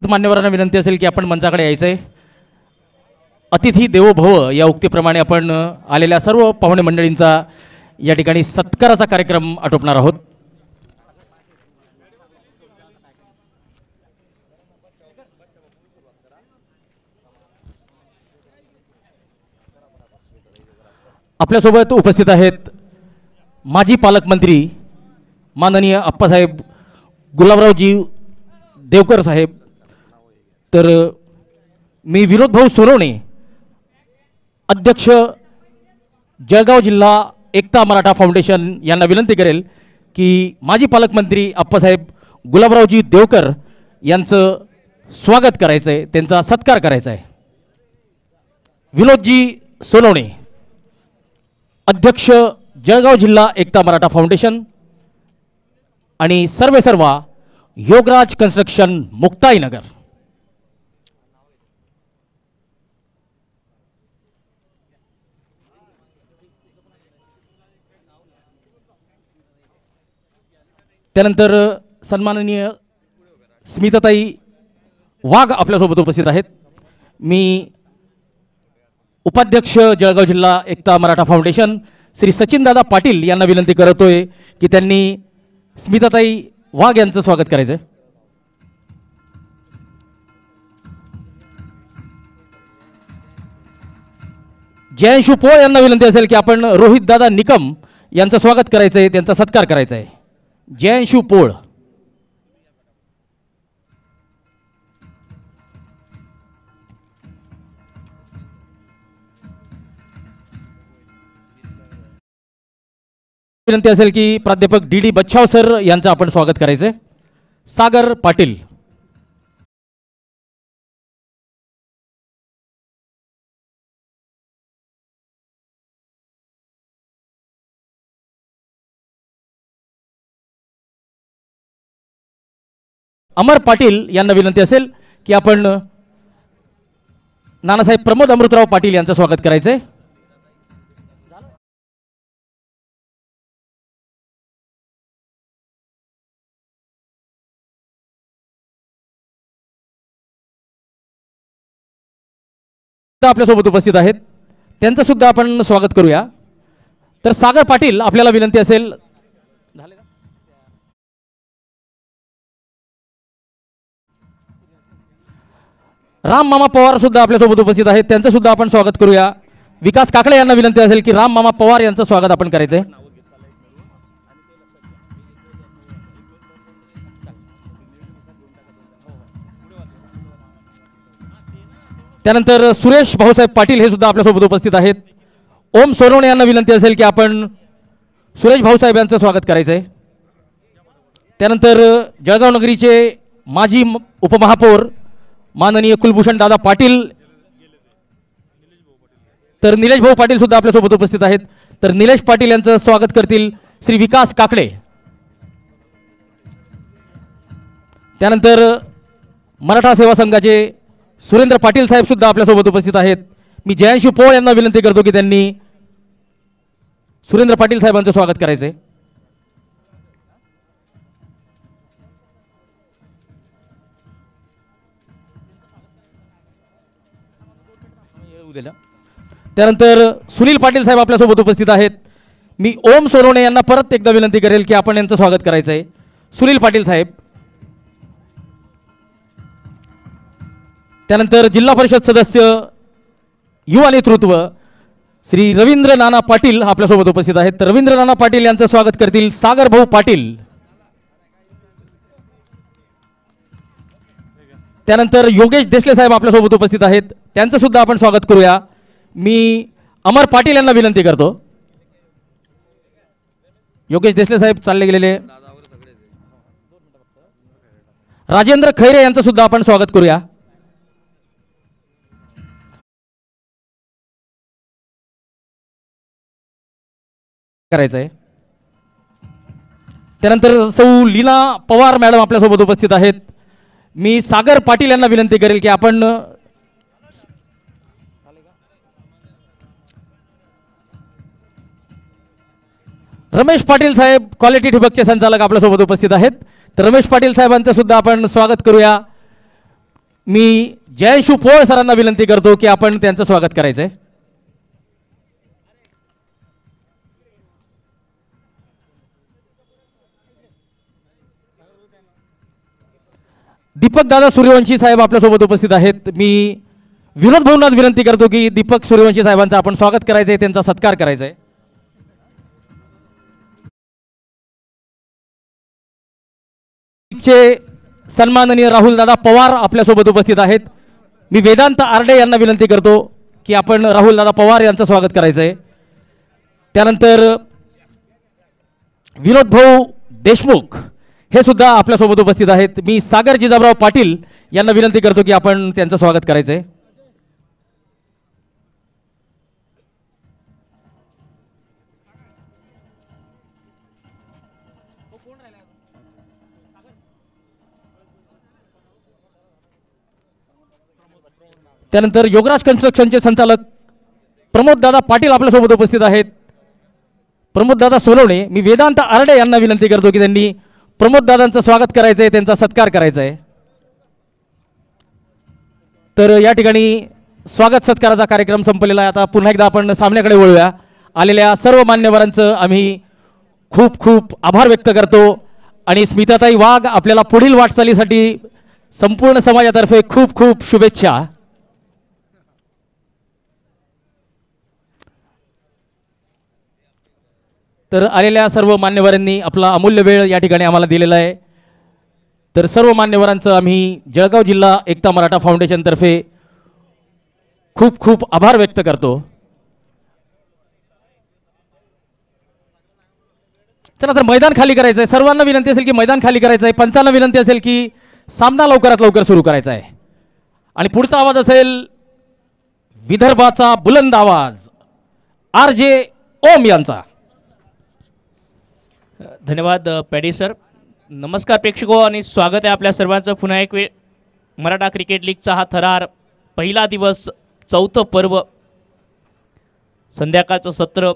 मान्यवरांना विनंती असेल की आपण मंचाकडे यायचं आहे. अतिथी देवो भव या उक्तीप्रमाणे आपण आलेल्या सर्व पाहुणे मंडळींचा या ठिकाणी सत्काराचा कार्यक्रम आटोपणार आहोत. आपल्यासोबत उपस्थित आहेत माजी पालकमंत्री माननीय अप्पासाहेब गुलाबरावजी देवकर साहेब. तर मी विनोद भाऊ सोनवणे, अध्यक्ष जळगाव जिल्हा एकता मराठा फाउंडेशन यांना विनंती करेल की माजी पालकमंत्री अप्पासाहेब गुलाबरावजी देवकर यांचं स्वागत करायचं आहे, त्यांचा सत्कार करायचा आहे. विनोदजी सोनवणे, अध्यक्ष जळगाव जिल्हा एकता मराठा फाउंडेशन आणि सर्वेसर्वा योगराज कन्स्ट्रक्शन मुक्ताईनगर. त्यानंतर सन्माननीय स्मिताताई वाघ आपल्यासोबत उपस्थित आहेत. मी उपाध्यक्ष जळगाव जिल्हा एकता मराठा फाउंडेशन श्री सचिनदादा पाटील यांना विनंती करतोय की त्यांनी स्मिताताई वाघ यांचं स्वागत करायचं आहे. जयंशू पोळ यांना विनंती असेल की आपण रोहित दादा निकम यांचं स्वागत करायचं आहे, त्यांचा सत्कार करायचा आहे. जयंशू पोळ. विनंती असेल की प्राध्यापक डी डी बच्छाव सर यांचं आपण स्वागत करायचं आहे. सागर पाटील. अमर पाटील यांना विनंती असेल की आपण नानासाहेब प्रमोद अमृतराव पाटील यांचं स्वागत करायचं आहे. आपल्यासोबत उपस्थित आहेत, त्यांचं सुद्धा आपण स्वागत करूया. तर सागर पाटील आपल्याला विनंती असेल. राम मामा पवार सुद्धा आपल्यासोबत उपस्थित आहेत, त्यांचं सुद्धा आपण स्वागत करूया. विकास काकडे यांना विनंती असेल की राम मामा पवार यांचं स्वागत आपण करायचंय. त्यानंतर सुरेश भाऊसाहेब पाटील हे सुद्धा आपल्यासोबत उपस्थित आहेत. ओम सोनवणे यांना विनंती असेल की आपण सुरेश भाऊसाहेब यांचं स्वागत करायचंय. त्यानंतर जळगाव नगरीचे माजी उपमहापौर माननीय कुलभूषण दादा पाटील, तर निलेश भाऊ पाटील सुद्धा आपल्यासोबत उपस्थित आहेत. तर निलेश पाटील यांचं स्वागत करतील श्री विकास काकडे. त्यानंतर मराठा सेवा संघाचे सुरेंद्र पाटील साहेब सुद्धा आपल्यासोबत उपस्थित आहेत. मी जयंशू पोळ यांना विनंती करतो की त्यांनी सुरेंद्र पाटील साहेबांचं स्वागत करायचंय. त्यानंतर सुनील पाटील साहेब आपल्यासोबत उपस्थित आहेत. मी ओम सोनवणे यांना परत एकदा विनंती करेल की आपण यांचं स्वागत करायचं आहे. सुनील पाटील साहेब. त्यानंतर जिल्हा परिषद सदस्य युवा नेतृत्व श्री रवींद्र नाना पाटील आपल्यासोबत उपस्थित आहेत. तर रवींद्र नाना पाटील यांचं स्वागत करतील सागर भाऊ पाटील. त्यानंतर योगेश देसले साहेब आपल्यासोबत उपस्थित आहेत, त्यांचं सुद्धा आपण स्वागत करूया. मी अमर पाटील यांना विनंती करतो. योगेश देसले साहेब चालले गेलेले. राजेंद्र खैरे यांचं सुद्धा आपण स्वागत करूया. करायचं आहे. त्यानंतर सौ लीना पवार मॅडम आपल्यासोबत उपस्थित आहेत. मी सागर पाटील यांना विनंती करेल की आपण रमेश पाटील साहेब क्वालिटी ठिबकचे संचालक आपल्यासोबत उपस्थित आहेत. तर रमेश पाटील साहेबांचं सुद्धा आपण स्वागत करूया. मी जयंशू पोळ सरांना विनंती करतो की आपण त्यांचं स्वागत करायचं आहे. दीपक दादा सूर्यवंशी साहेब आपल्यासोबत उपस्थित आहेत. मी विनोद भाऊंना विनंती करतो की दीपक सूर्यवंशी साहेबांचं आपण स्वागत करायचं आहे, त्यांचा सत्कार करायचा आहे. चे सन्माननीय राहुल दादा पवार आपल्यासोबत उपस्थित आहेत. मी वेदांत आरडे यांना विनंती करतो की आपण राहुल दादा पवार यांचं स्वागत करायचं आहे. त्यानंतर विनोद भाऊ देशमुख हे सुद्धा आपल्यासोबत उपस्थित आहेत. मी सागर जिजाबराव पाटील यांना विनंती करतो की आपण त्यांचं स्वागत करायचं आहे. त्यानंतर योगराज कन्स्ट्रक्शनचे संचालक प्रमोद दादा पाटील आपल्यासोबत उपस्थित आहेत. प्रमोद दादा सोनवणे. मी वेदांत आरडे यांना विनंती करतो की त्यांनी प्रमोद दादांचं स्वागत करायचं आहे, त्यांचा सत्कार करायचा आहे. तर या ठिकाणी स्वागत सत्काराचा कार्यक्रम संपलेला आहे. आता पुन्हा एकदा आपण सामन्याकडे वळूया. आलेल्या सर्व मान्यवरांचं आम्ही खूप खूप आभार व्यक्त करतो आणि स्मिताताई वाघ आपल्याला पुढील वाटचालीसाठी संपूर्ण समाजातर्फे खूप खूप शुभेच्छा. तर आलेल्या सर्व मान्यवरांनी आपला अमूल्य वेळ या ठिकाणी आम्हाला दिलेला आहे. तर सर्व मान्यवरांचं आम्ही जळगाव जिल्हा एकता मराठा फाउंडेशनतर्फे खूप खूप आभार व्यक्त करतो. चला तर मैदान खाली करायचं आहे. सर्वांना विनंती असेल की मैदान खाली करायचं आहे. पंचांना विनंती असेल की सामना लवकरात लवकर सुरू करायचा आहे. आणि पुढचा आवाज असेल विदर्भाचा बुलंद आवाज RJ ओम यांचा. धन्यवाद पॅडी सर. नमस्कार प्रेक्षको आणि स्वागत आहे आपल्या सर्वांचं पुन्हा एक वेळ. मराठा क्रिकेट लीगचा हा थरार पहिला दिवस, चौथं पर्व, संध्याकाळचं सत्र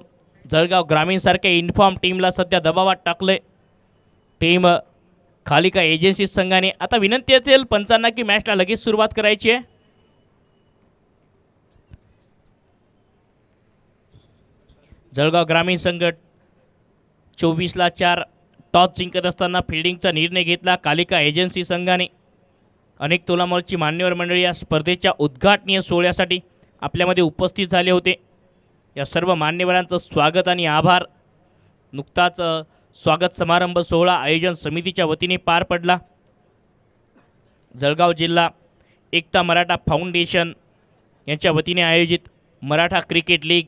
जळगाव ग्रामीणसारख्या इन्फॉर्म टीमला सध्या दबावात टाकलंय. टीम खालिका एजन्सी संघाने आता विनंती असेल पंचांना की मॅचला लगेच सुरुवात करायची आहे. जळगाव ग्रामीण संघ 24-4 टॉस जिंकत असताना फिल्डिंगचा निर्णय घेतला. कालिका एजन्सी संघाने अनेक तोलामोलची मान्यवर मंडळी या स्पर्धेच्या उद्घाटनीय सोहळ्यासाठी आपल्यामध्ये उपस्थित झाले होते. या सर्व मान्यवरांचं स्वागत आणि आभार. नुकताच स्वागत समारंभ सोहळा आयोजन समितीच्या वतीने पार पडला. जळगाव जिल्हा एकता मराठा फाउंडेशन यांच्या वतीने आयोजित Maratha cricket league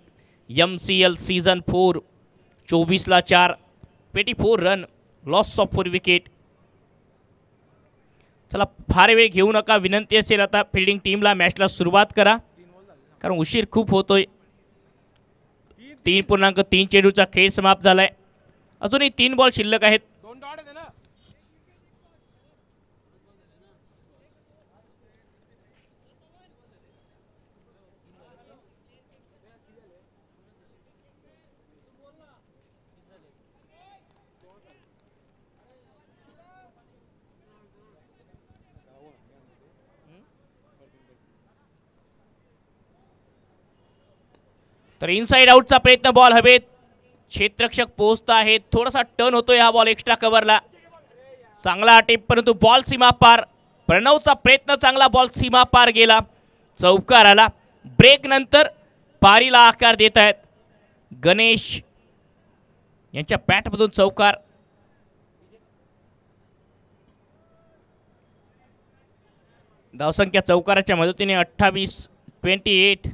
MCL season 4 24-4 24 run loss of 4 wicket. चला फार वेळ घेऊ नका. विनंती असेल आता फिल्डिंग टीमला मॅचला सुरुवात करा कारण उशीर खूप होतोय. 3.3 चेंडूचा खेळ समाप्त झालाय. अजूनही 3 बॉल शिल्लक आहेत. तर इनसाइड आउटचा प्रयत्न, बॉल हवेत, क्षेत्ररक्षक पोहोचत आहेत. थोडासा टर्न होतोय हा बॉल एक्स्ट्रा कव्हरला. चांगला अटेम्प्ट परंतु बॉल सीमा पार. प्रणवचा प्रयत्न चांगला, बॉल सीमा पार गेला, चौकार आला. ब्रेक नंतर पारीला आकार देत आहेत गणेश यांच्या बॅटमधून चौकार. धावसंख्या चौकाराच्या मदतीने 28-28.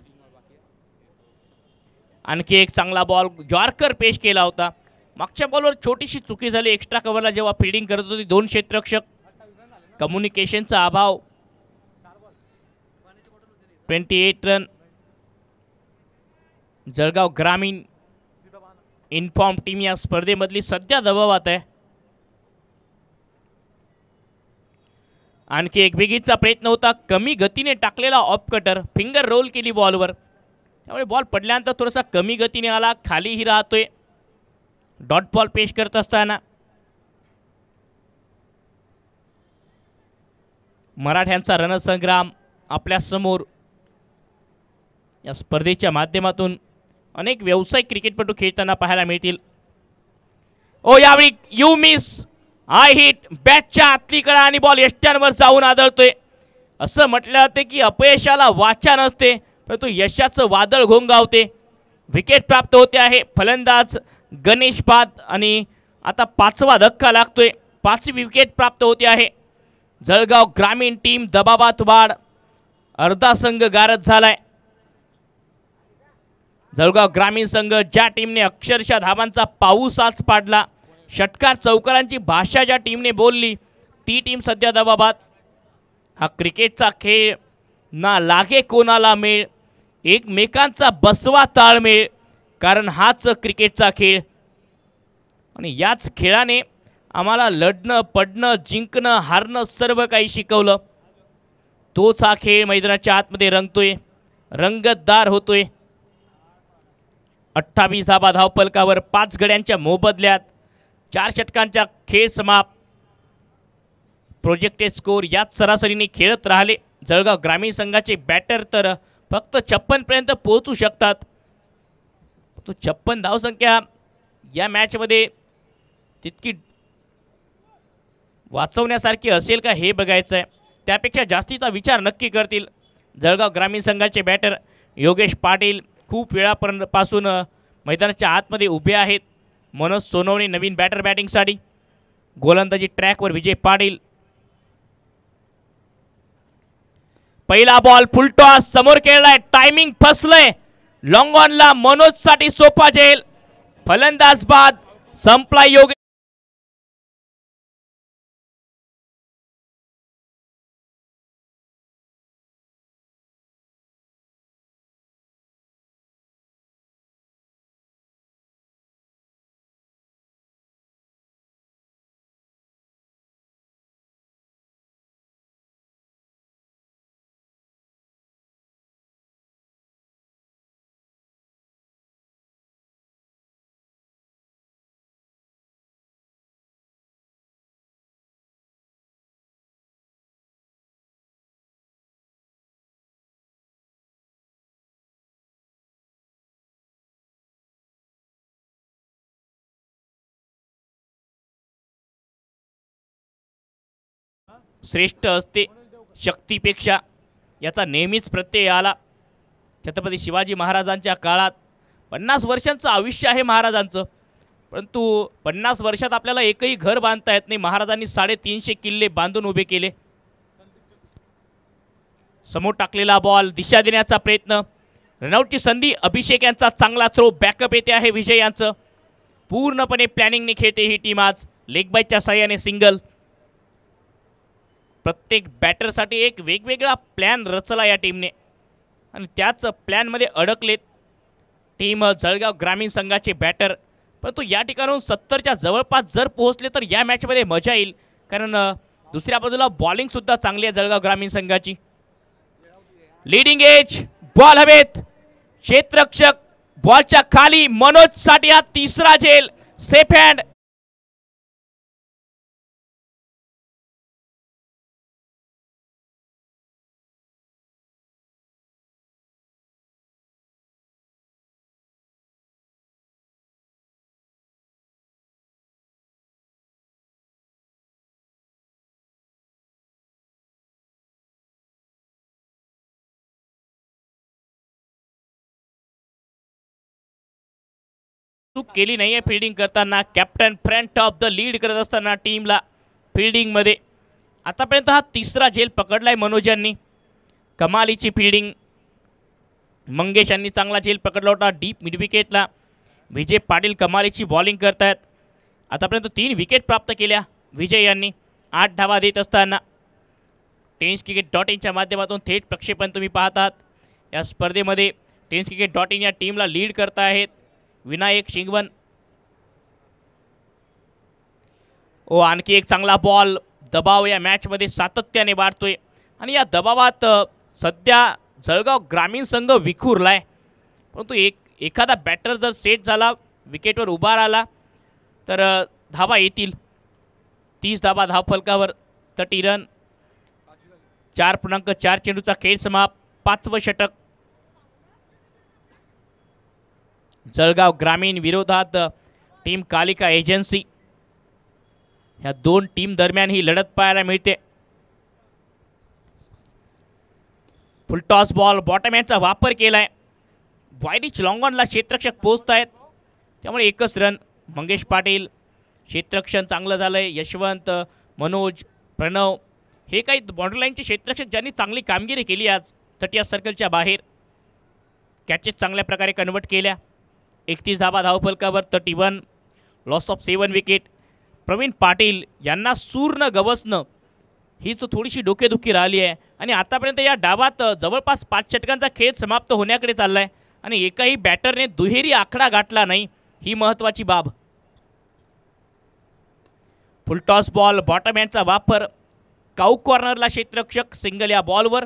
आणखी एक चांगला बॉल जॉर्कर पेश केला होता. मागच्या बॉलवर छोटीशी चुकी झाली. एक्स्ट्रा कव्हरला जेव्हा फिल्डिंग करत होती 2 क्षेत्ररक्षक, कम्युनिकेशनचा अभाव. 28 रन. जळगाव ग्रामीण इन्फॉर्म टीम या स्पर्धेमधली सध्या दबावात आहे. आणखी एक विकेटचा प्रयत्न होता. कमी गतीने टाकलेला ऑफ कटर, फिंगर रोल केली बॉलवर, त्यामुळे बॉल पडल्यानंतर थोडासा कमी गतीने आला, खालीही राहतोय. डॉट बॉल पेश करत असताना मराठ्यांचा रणसंग्राम आपल्या समोर या स्पर्धेच्या माध्यमातून अनेक व्यावसायिक क्रिकेटपटू खेळताना पाहायला मिळतील. ओ यावेळी यू मिस आय हिट बॅटच्या आतली कडा आणि बॉल यष्ट्यांवर जाऊन आदळतोय. असं म्हटलं जाते की अपयशाला वाचा नसते परंतु यशाचं वादळ घोंगावते. विकेट प्राप्त होते आहे. फलंदाज गणेश बाद आणि आता 5वा धक्का लागतोय. 5वी विकेट प्राप्त होते आहे. जळगाव ग्रामीण टीम दबावात वाढ. अर्धा संघ गारद झालाय. जळगाव ग्रामीण संघ ज्या टीमने अक्षरशः धावांचा पाऊस आज पाडला, षटकार चौकारांची भाषा ज्या टीमने बोलली, ती टीम सध्या दबावात. हा क्रिकेटचा खेळ ना लागे कोणाला मेळ, एकमेकांचा बसवा ताळमेळ, कारण हाच क्रिकेटचा खेळ. आणि याच खेळाने आम्हाला लढणं पडणं जिंकणं हारणं सर्व काही शिकवलं. तोच हा खेळ मैदानाच्या आतमध्ये रंगतोय, रंगतदार होतोय. 28 धावा धावफलकावर 5 गड्यांच्या मोबदल्यात 4 षटकांचा खेळ समाप्त. प्रोजेक्टेड स्कोर याच सरासरीने खेळत राहिले. जळगाव ग्रामीण संघाचे बॅटर तर फक्त 56 पर्यंत पोहोचू शकतात. तो 56 धावसंख्या या मॅचमध्ये तितकी वाचवण्यासारखी असेल का हे बघायचं आहे. त्यापेक्षा जास्तीचा विचार नक्की करतील जळगाव ग्रामीण संघाचे बॅटर योगेश पाटील. खूप वेळापासून मैदानाच्या आतमध्ये उभे आहेत. मनोज सोनवणे नवीन बॅटर बॅटिंगसाठी. गोलंदाजी ट्रॅकवर विजय पाटील. पहिला बॉल फुलटॉस समोर खेळलाय. टायमिंग फसलंय. लॉंग ऑनला मनोजसाठी सोपा झेल. फलंदाज बाद. संपला योगेश. श्रेष्ठ असते शक्तीपेक्षा, याचा नेहमीच प्रत्यय आला. छत्रपती शिवाजी महाराजांच्या काळात 50 वर्षांचं आयुष्य आहे महाराजांचं, परंतु 50 वर्षात आपल्याला एकही घर बांधता येत नाही. महाराजांनी 350 किल्ले बांधून उभे केले. समोर टाकलेला बॉल दिशा देण्याचा प्रयत्न. रनआउटची संधी. अभिषेक यांचा चांगला थ्रो. बॅकअप येते आहे विजय यांचं. पूर्णपणे प्लॅनिंगने खेळते ही टीम आज. लेग बायच्या साह्याने सिंगल. प्रत्येक बॅटरसाठी एक वेगवेगळा प्लॅन रचला या टीमने आणि त्याच प्लॅनमध्ये अडकलेत टीम जळगाव ग्रामीण संघाचे बॅटर. परंतु या ठिकाणून 70च्या जवळपास जर पोहोचले तर या मॅचमध्ये मजा येईल, कारण दुसऱ्या बाजूला बॉलिंगसुद्धा चांगली आहे जळगाव ग्रामीण संघाची. Leading edge. बॉल हवेत. क्षेत्ररक्षक बॉलच्या खाली. मनोजसाठी हा तिसरा झेल. Safe hand. चूक केली नाही आहे फिल्डिंग करताना. Captain front of the lead करत असताना टीमला फिल्डिंगमध्ये आतापर्यंत हा तिसरा झेल पकडलाय मनोज यांनी. कमालीची फिल्डिंग. मंगेश यांनी चांगला झेल पकडला होता डीप मिड विकेटला. विजय पाटील कमालीची बॉलिंग करतायत. आतापर्यंत 3 विकेट प्राप्त केल्या विजय यांनी 8 धावा देत असताना. TennisCricket.in च्या माध्यमातून थेट प्रक्षेपण तुम्ही पाहतात. या स्पर्धेमध्ये TennisCricket.in या टीमला लीड करता आहेत विनायक शिंगवन. आणखी एक चांगला बॉल. दबाव या मॅचमध्ये सातत्याने वाढतोय आणि या दबावात सध्या जळगाव ग्रामीण संघ विखुरलाय. परंतु एखादा बॅटर जर सेट झाला, विकेटवर उभा राहिला तर धावा येतील. 30 धावा धावफलकावर. 30 रन. 4.4 चेंडूचा खेळ समाप्त. 5वं षटक. जळगाव ग्रामीण विरोधात टीम कालिका एजन्सी. या दोन टीम दरम्यान ही लढत पाहायला मिळते. फुलटॉस बॉल बॉटम हँडचा वापर केलाय. वायरिच लॉंगॉनला क्षेत्ररक्षक पोहोचत आहेत, त्यामुळे एकच रन. मंगेश पाटील क्षेत्ररक्षण चांगलं झालंय. यशवंत, मनोज, प्रणव हे काही बॉर्डरलाईनचे क्षेत्ररक्षक ज्यांनी चांगली कामगिरी केली आज 30 सर्कलच्या बाहेर. कॅचेस चांगल्या प्रकारे कन्वर्ट केल्या. 31 धाबा धावफलकावर. 31 loss of 7 wicket. Pravin Patil यांना सूर न गवसणं हीच थोडीशी डोकेदुखी राहिली आहे आणि आतापर्यंत या डावात जवळपास 5 षटकांचा खेळ समाप्त होण्याकडे चाललाय आणि एकाही बॅटरने दुहेरी आकडा गाठला नाही, ही महत्त्वाची बाब. फुलटॉस बॉल बॉटम हँडचा वापर. काऊ कॉर्नरला क्षेत्ररक्षक. सिंगल या बॉलवर.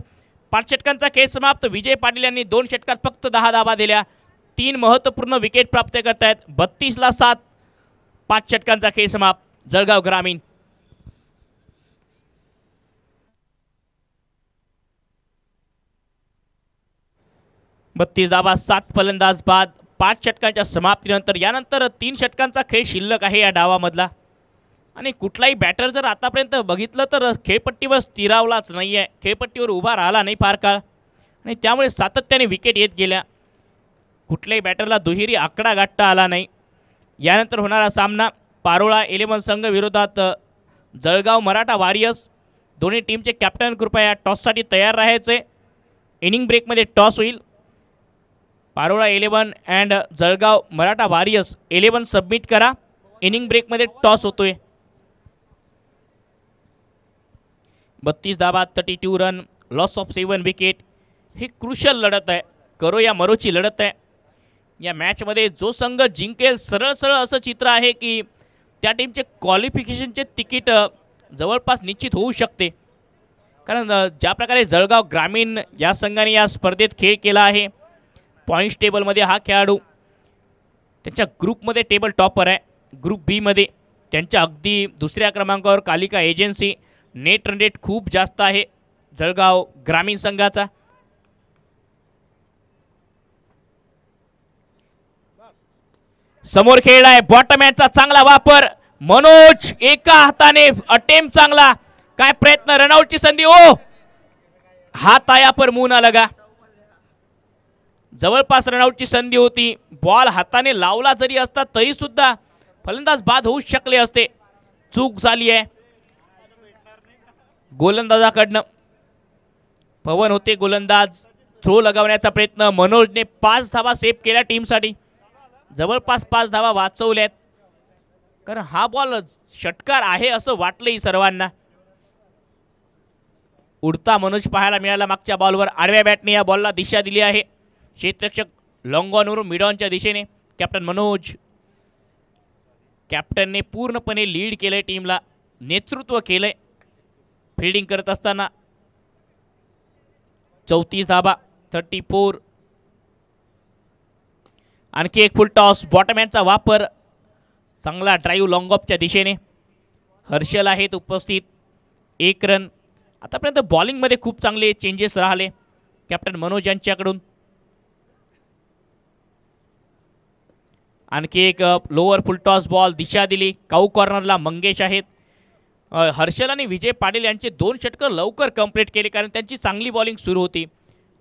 5 षटकांचा खेळ समाप्त. विजय पाटील यांनी 2 षटकात फक्त 10 धाबा दिल्या. 3 महत्त्वपूर्ण विकेट प्राप्त करतायत. 32ला 7. 5 षटकांचा खेळ समाप्त. जळगाव ग्रामीण. बत्तीस धाबा 7 फलंदाज बाद. 5 षटकांच्या समाप्तीनंतर यानंतर 3 षटकांचा खेळ शिल्लक आहे या डावामधला आणि कुठलाही बॅटर जर आतापर्यंत बघितलं तर खेळपट्टीवर स्थिरावलाच नाही आहे. खेळपट्टीवर उभा राहिला नाही फार काळ आणि त्यामुळे सातत्याने विकेट येत गेल्या. कुठल्याही बॅटरला दुहेरी आकडा गाठता आला नाही. यानंतर होणारा सामना पारोळा 11 संघ विरोधात जळगाव मराठा वॉरियर्स. दोन्ही टीमचे कॅप्टन कृपया टॉससाठी तयार राहायचे. इनिंग ब्रेकमध्ये टॉस होईल. Parola 11 and Jalgaon Maratha warriors 11 submit करा. इनिंग ब्रेकमध्ये टॉस होतोय. 32 धाबा 32 run. Loss of 7 wicket. He crucial लढत आहे. करो या मरोची लढत आहे. या मॅचमध्ये जो संघ जिंकेल सरळ सरळ असं चित्र आहे की त्या टीमचे क्वालिफिकेशनचे तिकीट जवळपास निश्चित होऊ शकते. कारण ज्या प्रकारे जळगाव ग्रामीण या संघाने या स्पर्धेत खेळ केला आहे, पॉईंट्स टेबलमध्ये हा खेळाडू त्यांच्या ग्रुपमध्ये टेबल टॉपर आहे. ग्रुप बीमध्ये त्यांच्या अगदी दुसऱ्या क्रमांकावर Kalika agency. Net run rate खूप जास्त आहे जळगाव ग्रामीण संघाचा. समोर खेळ आहे. बॉटम हँडचा चांगला वापर. मनोज एका हाताने अटेम्प्ट चांगला. काय प्रयत्न. रनआउटची संधी. ओ हात आया पर मुंह ना लगा. जवळपास रनआउटची संधी होती. बॉल हाताने लावला जरी असता तरी सुद्धा फलंदाज बाद होऊ शकले असते. चूक झाली आहे गोलंदाजाकडनं. पवन होते गोलंदाज. थ्रो लगावण्याचा प्रयत्न. मनोजने 5 धावा सेव्ह केल्या टीमसाठी. जवळपास 5 धावा वाचवल्यात कारण हा बॉल षटकार आहे असं वाटलंही सर्वांना. उडता मनोज पाहायला मिळाला मागच्या बॉलवर. आडव्या बॅटने या बॉलला दिशा दिली आहे. क्षेत्ररक्षक लॉंगॉनवरून मिडॉनच्या दिशेने. कॅप्टन मनोज. कॅप्टनने पूर्णपणे लीड केलंय टीमला. नेतृत्व केलंय फिल्डिंग करत असताना. 34 धाबा 34. आणखी एक फुल टॉस. बॉटम हँडचा वापर. चांगला ड्राईव्ह लॉंग ऑफच्या दिशेने. हर्षल आहेत उपस्थित. 1 रन. आतापर्यंत बॉलिंगमध्ये खूप चांगले चेंजेस राहिले कॅप्टन मनोज यांच्याकडून. आणखी एक लोअर फुल टॉस बॉल. दिशा दिली. काऊ कॉर्नरला मंगेश आहेत. हर्षल आणि विजय पाटील यांचे 2 षटकर लवकर कंप्लीट केले कारण त्यांची चांगली बॉलिंग सुरू होती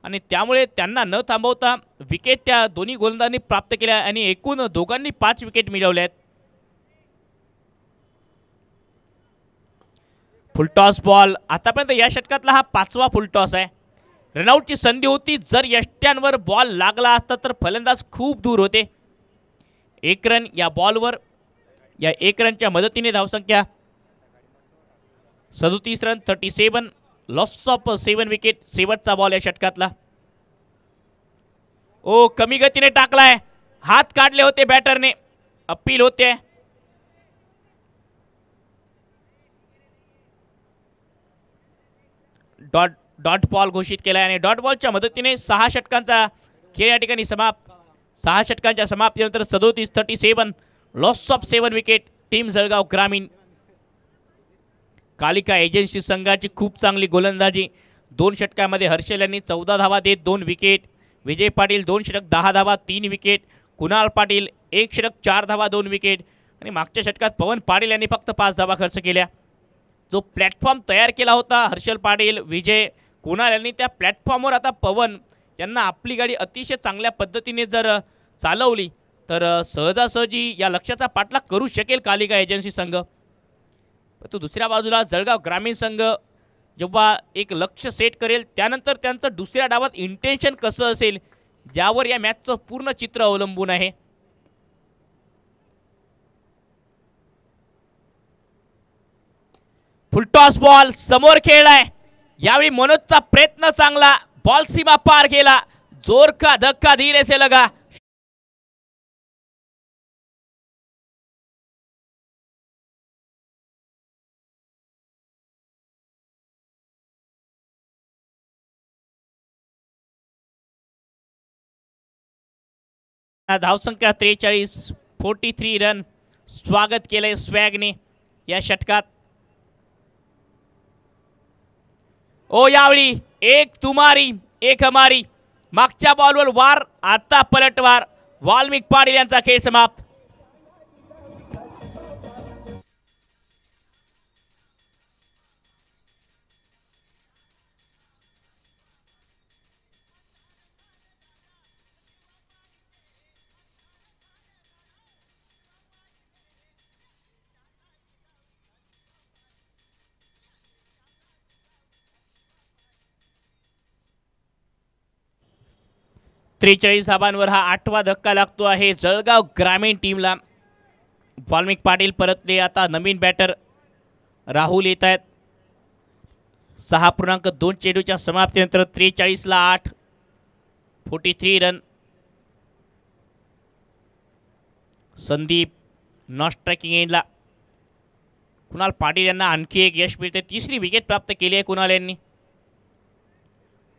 आणि त्यामुळे त्यांना न थांबवता विकेट त्या दोन्ही गोलंदाजांनी प्राप्त केल्या आणि एकूण दोघांनी 5 विकेट मिळवल्यात. Full toss ball. आतापर्यंत या षटकातला हा 5वा फुलटॉस आहे. रनआउटची संधी होती. जर यष्ट्यांवर बॉल लागला असता तर फलंदाज खूप दूर होते. 1 रन या बॉलवर. या 1 रनच्या मदतीने धावसंख्या 37 रन. 37. Loss of 7 wicket. शेवटचा बॉल या षटकातला. ओ कमी गतीने टाकलाय. हात काढले होते बॅटरने. अपील होते. डॉट बॉल घोषित केला आणि डॉट बॉलच्या मदतीने 6 षटकांचा खेळ या ठिकाणी समाप्त. 6 षटकांच्या समाप्तीनंतर 37 loss of 7 wicket. Team Jalgaon ग्रामीण. कालिका एजन्सी संघाची खूप चांगली गोलंदाजी. 2 षटकामध्ये हर्षल यांनी 14 धावा देत 2 विकेट, विजय पाटील 2 षटक 10 धावा 3 विकेट, कुणाल पाटील 1 षटक 4 धावा 2 विकेट आणि मागच्या षटकात पवन पाटील यांनी फक्त 5 धावा खर्च केल्या. जो प्लॅटफॉर्म तयार केला होता हर्षल पाटील, विजय, कुणाल यांनी, त्या प्लॅटफॉर्मवर आता पवन यांना आपली गाडी अतिशय चांगल्या पद्धतीने जर चालवली तर सहजासहजी या लक्ष्याचा पाठलाग करू शकेल कालिका एजन्सी संघ. तो दुसऱ्या बाजूला जळगाव ग्रामीण संघ जेव्हा एक लक्ष्य सेट करेल त्यानंतर त्यांचं दुसऱ्या डावात इंटेन्शन कसं असेल ज्यावर या मॅचचं पूर्ण चित्र अवलंबून आहे. फुलटॉस बॉल समोर खेळलाय, यावेळी मनोजचा प्रयत्न चांगला, बॉल सीमा पार गेला, जोर का धक्का धीरे से लगा. धावसंख्या 43, 43 रन. स्वागत केलंय स्वॅगने या षटकात. ओ यावेळी एक तुम्हारी एक हमारी, मागच्या बॉलवर वार, आता पलटवार. वाल्मिक पाटील यांचा खेळ समाप्त. त्रेचाळीस धाबांवर हा 8वा धक्का लागतो आहे जळगाव ग्रामीण टीमला. वाल्मिक पाटील परतले, आता नवीन बॅटर राहुल येत आहेत. 6.2 चेंडूच्या समाप्तीनंतर 43ला 8, 43 रन. संदीप नॉट स्ट्रायकिंग एंडला. कुणाल पाटील यांना आणखी एक यश मिळते, 3री विकेट प्राप्त केली आहे कुणाल यांनी.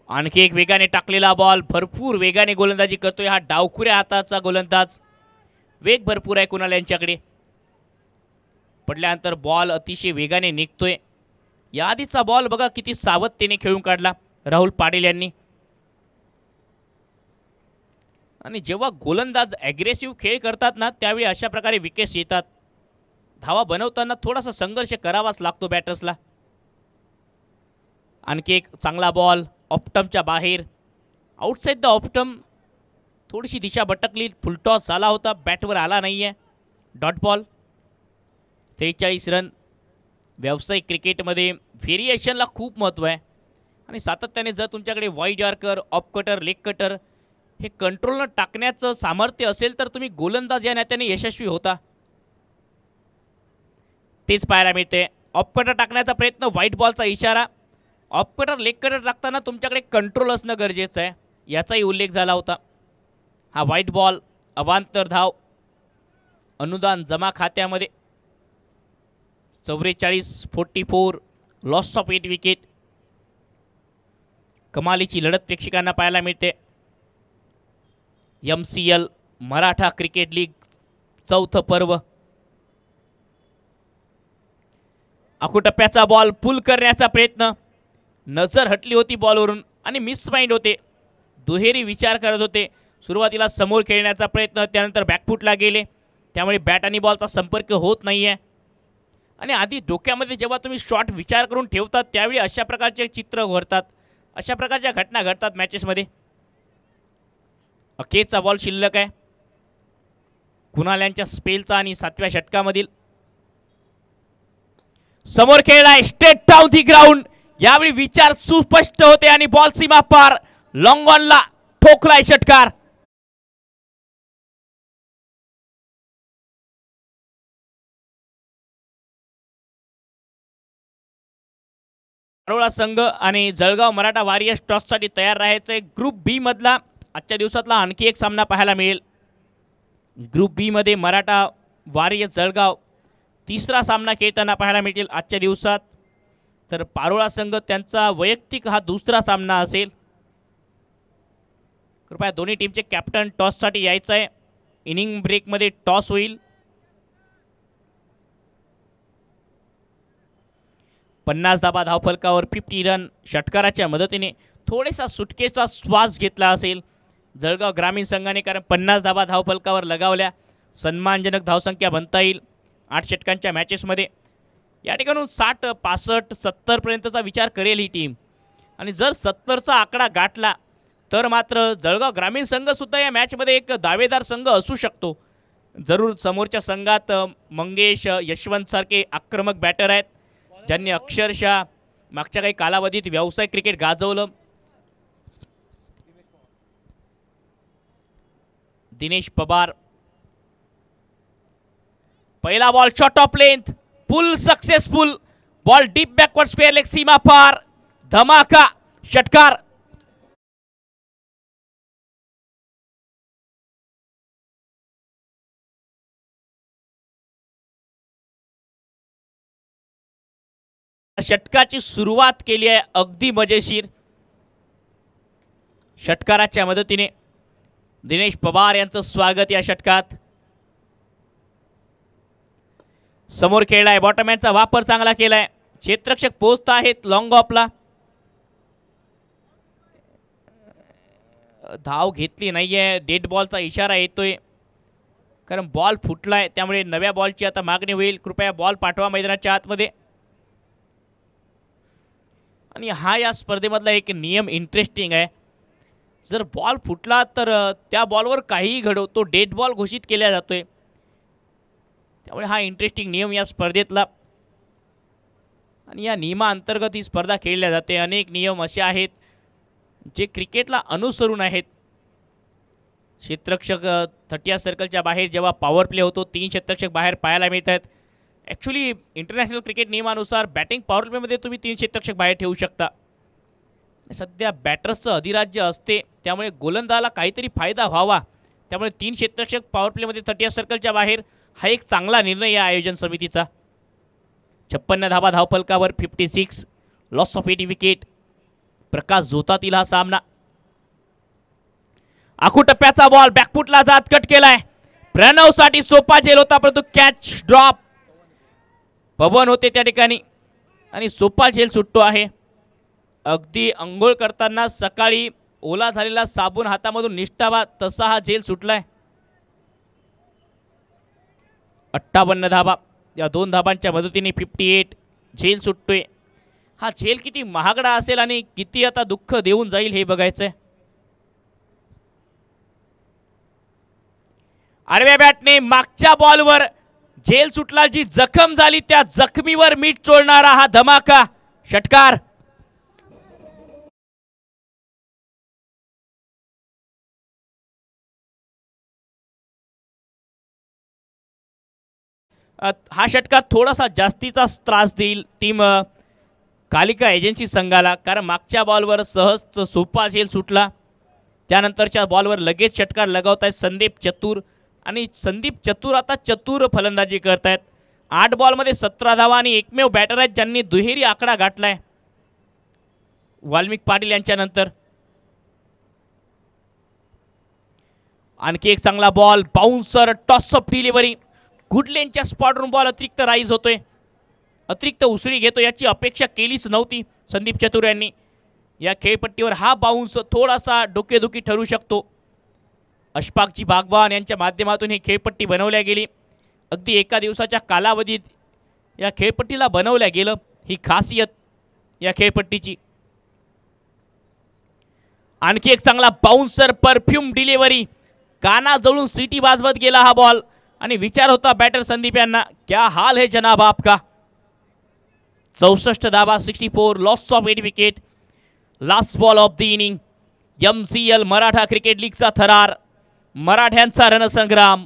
आणखी एक वेगाने टाकलेला बॉल, भरपूर वेगाने गोलंदाजी करतोय हा डावखुऱ्या हाताचा गोलंदाज. वेग भरपूर आहे कुणाल यांच्याकडे. पडल्यानंतर बॉल अतिशय वेगाने निघतोय. याआधीचा बॉल बघा किती सावधतेने खेळून काढला राहुल पाटील यांनी. आणि जेव्हा गोलंदाज ॲग्रेसिव्ह खेळ करतात ना त्यावेळी अशा प्रकारे विकेट्स येतात. धावा बनवताना थोडासा संघर्ष करावाच लागतो बॅटर्सला. आणखी एक चांगला बॉल ऑप्टमच्या बाहेर, आउटसाइड द ऑप्टम. थोडीशी दिशा भटकली, फुलटॉस झाला होता, बॅटवर आला नाही आहे. Dot ball. 43 रन. व्यावसायिक क्रिकेटमध्ये व्हेरिएशनला खूप महत्त्व आहे आणि सातत्याने जर तुमच्याकडे wide yorker, off cutter, leg cutter हे कंट्रोलनं टाकण्याचं सामर्थ्य असेल तर तुम्ही गोलंदाज या नात्याने यशस्वी होता. तेच पाहायला मिळते. ऑफ कटर टाकण्याचा प्रयत्न, व्हाईट बॉलचा इशारा. ऑफ कटर, लेग कटर टाकताना तुमच्याकडे कंट्रोल असणं गरजेचं आहे, याचाही उल्लेख झाला होता. हा व्हाईट बॉल, अवांतर धाव, अनुदान जमा खात्यामध्ये. 44-44, लॉस ऑफ 8 विकेट. कमालीची लढत प्रेक्षकांना पाहायला मिळते. MCL मराठा क्रिकेट लीग 4थं पर्व. अकुटप्प्याचा बॉल पुल करण्याचा प्रयत्न, नजर हटली होती बॉलवरून आणि मिसमाइंड होते, दुहेरी विचार करत होते. सुरुवातीला समोर खेळण्याचा प्रयत्न, त्यानंतर बॅकफुटला गेले, त्यामुळे बॅट आणि बॉलचा संपर्क होत नाही आहे. आणि आधी डोक्यामध्ये जेव्हा तुम्ही शॉट विचार करून ठेवतात त्यावेळी अशा प्रकारचे चित्र घडतात, अशा प्रकारच्या घटना घडतात मॅचेसमध्ये. अखेरचा बॉल शिल्लक आहे कुणाल यांच्या स्पेलचा आणि 7व्या षटकामधील. समोर खेळलाय, स्ट्रेट डाऊन दी ग्राउंड. यावेळी विचार सुस्पष्ट होते आणि बॉल सीमा पार, लॉंग ऑनला ठोकलाय षटकार. पारोळा संघ आणि जळगाव मराठा वॉरियर्स टॉससाठी तयार राहायचे. ग्रुप बी मधला आजच्या दिवसातला आणखी एक सामना पाहायला मिळेल. ग्रुप बी मध्ये मराठा वॉरियर्स जळगाव 3रा सामना खेळताना पाहायला मिळतील आजच्या दिवसात. तर पारोळा संघ त्यांचा वैयक्तिक हा 2रा सामना असेल. कृपया दोन्ही टीमचे कॅप्टन टॉससाठी यायचं आहे. इनिंग ब्रेकमध्ये टॉस होईल. 50 धाबा धावफलकावर 50 रन षटकाराच्या मदतीने थोडेसा सुटकेचा श्वास घेतला असेल जळगाव ग्रामीण संघाने, कारण 50 धाबा धावफलकावर लगावल्या. सन्मानजनक धावसंख्या बनता येईल 8 षटकांच्या मॅचेसमध्ये. या ठिकाणून 60, 65, 70 पर्यंतचा विचार करेल ही टीम. आणि जर 70चा आकडा गाठला तर मात्र जळगाव ग्रामीण संघसुद्धा या मॅचमध्ये एक दावेदार संघ असू शकतो. जरूर समोरच्या संघात मंगेश, यशवंत सारखे आक्रमक बॅटर आहेत ज्यांनी अक्षरशः मागच्या काही कालावधीत व्यावसायिक क्रिकेट गाजवलं. दिनेश पवार, पहिला ball short of length, pull successful, ball deep backward square leg सीमा पार, धमाका षटकार. षटकाची सुरुवात केली आहे अगदी मजेशीर. षटकाराच्या मदतीने दिनेश पवार यांचं स्वागत या षटकात. समोर खेळलाय, बॉटमॅनचा वापर चांगला केलाय, क्षेत्ररक्षक पोहोचत आहेत लॉंग ऑफला. धाव घेतली नाहीये, डेड बॉलचा इशारा येतोय कारण बॉल फुटलाय, त्यामुळे नव्या बॉलची आता मागणी होईल. कृपया बॉल पाठवा मैदानाच्या आतमध्ये. आणि हा या स्पर्धेमधला एक नियम इंटरेस्टिंग आहे, जर बॉल फुटला तर त्या बॉलवर काहीही घडो तो डेड बॉल घोषित केला जातोय. त्यामुळे हा इंटरेस्टिंग नियम या स्पर्धेतला, आणि या नियमाअंतर्गत ही स्पर्धा खेळल्या जाते. अनेक नियम असे आहेत जे क्रिकेटला अनुसरून आहेत. क्षेत्ररक्षक 30 सर्कलच्या बाहेर जेव्हा पॉवर प्ले होतो 3 क्षेत्ररक्षक बाहेर पाहायला मिळत आहेत. ॲक्च्युली इंटरनॅशनल क्रिकेट नियमानुसार बॅटिंग पॉवर प्लेमध्ये तुम्ही 3 क्षेत्ररक्षक बाहेर ठेवू शकता. सध्या बॅटर्सचं अधिराज्य असते, त्यामुळे गोलंदाजाला काहीतरी फायदा व्हावा, त्यामुळे 3 क्षेत्ररक्षक पॉवर प्लेमध्ये 30 सर्कलच्या बाहेर हा एक चांगला निर्णय या आयोजन समितीचा. 56 धाबा धावफलकावर 56, लॉस ऑफ 80 विकेट. प्रकाश झोतातील हा सामना. आखू टप्प्याचा बॉल बॅकफुटला जात कट केलाय. प्रणवसाठी सोपा झेल होता, परंतु कॅच ड्रॉप. पवन होते त्या ठिकाणी आणि सोपा झेल सुटतो आहे. अगदी अंघोळ करताना सकाळी ओला झालेला साबून हातामधून निष्ठावा तसा हा झेल सुटलाय. 58 धाबा, या 2 धाबांच्या मदतीने 58 झेल सुटतोय. हा झेल किती महागडा असेल आणि किती आता दुःख देऊन जाईल हे बघायचंय. आडव्या बॅटने मागच्या बॉलवर झेल सुटला, जी जखम झाली त्या जखमीवर मीठ चोळणारा हा धमाका षटकार. हा षटकार थोडासा जास्तीचा त्रास देईल टीम कालिका एजन्सी संघाला, कारण मागच्या बॉलवर सहज सोपा झेल सुटला. त्यानंतरच्या बॉलवर लगेच षटकार लगावत आहेत संदीप चतुर, आणि संदीप चतुर आता चतुर फलंदाजी करत आहेत. 8 बॉलमध्ये 17 धावा आणि एकमेव बॅटर आहेत ज्यांनी दुहेरी आकडा गाठलाय वाल्मिक पाटील यांच्यानंतर. आणखी एक चांगला ball, bouncer, toss up delivery, गुडलेनच्या स्पॉटवरून बॉल अतिरिक्त राईज होतोय, अतिरिक्त उसळी घेतो, याची अपेक्षा केलीच नव्हती संदीप चतुर यांनी. या खेळपट्टीवर हा बाउन्स थोडासा डोकेदुखी ठरू शकतो. अशफाकजी बागवान यांच्या माध्यमातून ही खेळपट्टी बनवल्या गेली. अगदी एका दिवसाच्या कालावधीत या खेळपट्टीला बनवल्या गेलं, ही खासियत या खेळपट्टीची. आणखी एक चांगला बाउन्सर, परफ्यूम डिलिव्हरी, काना जळून सिटी वाजवत गेला हा बॉल, आणि विचार होता बॅटर संदीप यांना, क्या हाल है जनाब आपका. 64 धाबा, 64, loss of 8 wicket. Last ball of the innings. MCL Maratha cricket लीगचा थरार, मराठ्यांचा रणसंग्राम.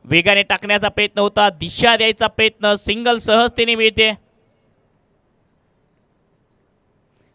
वेगाने टाकण्याचा प्रयत्न होता, दिशा द्यायचा प्रयत्न, सिंगल सहजतेने मिळते.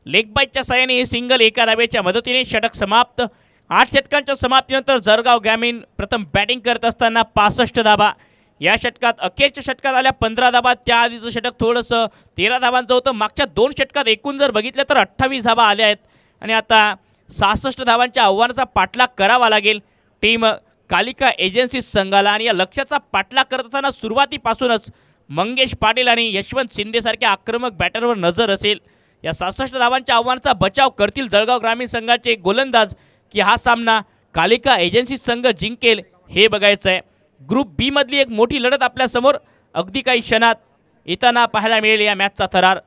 लेग बाईटच्या साहाय्याने हे सिंगल एका धाब्याच्या मदतीने षटक समाप्त. 8 षटकांच्या समाप्तीनंतर जळगाव ग्रामीण प्रथम बॅटिंग करत असताना 65 धाबा. या षटकात अखेरच्या षटकात आल्या 15 धाबा. त्याआधीचं षटक थोडंसं 13 धाबांचं होतं. मागच्या 2 षटकात एकूण जर बघितलं तर 28 धाबा आल्या आहेत, आणि आता 66 धाबांच्या आव्हानाचा पाठलाग करावा लागेल टीम कालिका एजन्सी संघाला आणि या लक्ष्याचा पाठलाग करत असताना सुरुवातीपासूनच मंगेश पाटील आणि यशवंत शिंदेसारख्या आक्रमक बॅटरवर नजर असेल. या 66 धावांच्या आव्हानाचा बचाव करतील जळगाव ग्रामीण संघाचे गोलंदाज की हा सामना कालिका एजन्सी संघ जिंकेल हे बघायचं आहे. ग्रुप बी मधली एक मोठी लढत आपल्या समोर अगदी काही क्षणात येताना पाहायला मिळेल या मॅचचा थरार.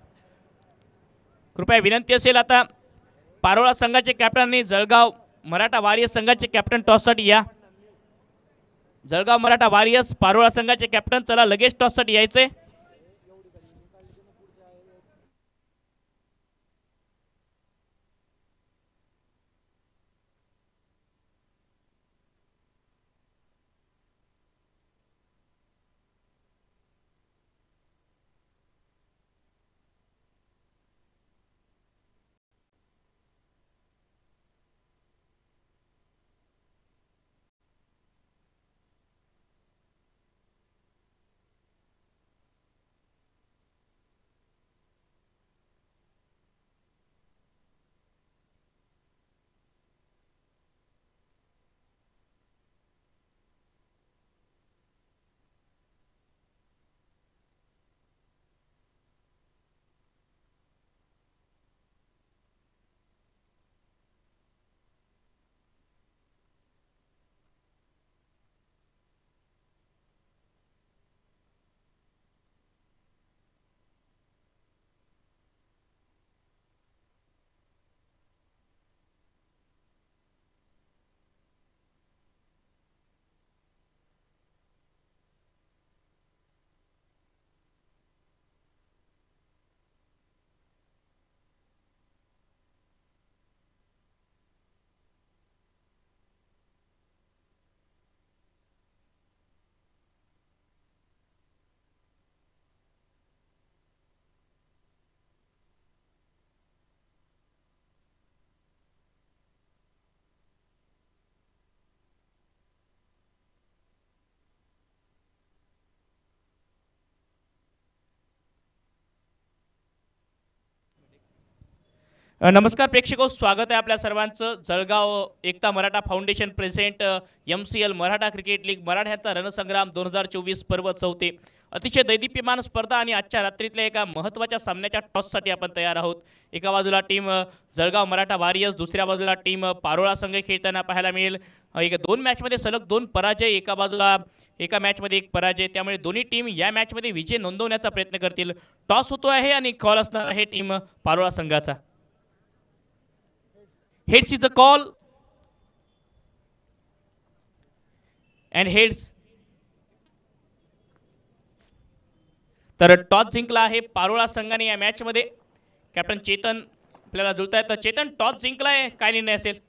कृपया विनंती असेल आता पारोळा संघाचे कॅप्टन आणि जळगाव मराठा वारियर्स संघाचे कॅप्टन टॉससाठी या. जळगाव मराठा वारियर्स पारोळा संघाचे कॅप्टन चला लगेच टॉससाठी यायचे. नमस्कार प्रेक्षको, स्वागत आहे आपल्या सर्वांचं. Jalgaon Ekta Maratha foundation present MCL Maratha cricket league मराठ्यांचा रणसंग्राम 2024 पर्व 4. अतिशय दैदिप्यमान स्पर्धा आणि आजच्या रात्रीतल्या एका महत्त्वाच्या सामन्याच्या टॉससाठी आपण तयार आहोत. एका बाजूला टीम जळगाव मराठा वारियर्स, दुसऱ्या बाजूला टीम पारोळा संघ खेळताना पाहायला मिळेल. दोन मॅचमध्ये सलग 2 पराजय, एका बाजूला एका मॅचमध्ये 1 पराजय. त्यामुळे दोन्ही टीम या मॅचमध्ये विजय नोंदवण्याचा प्रयत्न करतील. टॉस होतो आहे आणि कॉल असणार आहे टीम पारोळा संघाचा. Heads is a call and heads. तर टॉस जिंकला आहे पारोळा संघाने या मॅच मध्ये. कॅप्टन चेतन आपल्याला जुळताय. तर चेतन, टॉस जिंकलाय, काय निर्णय असेल?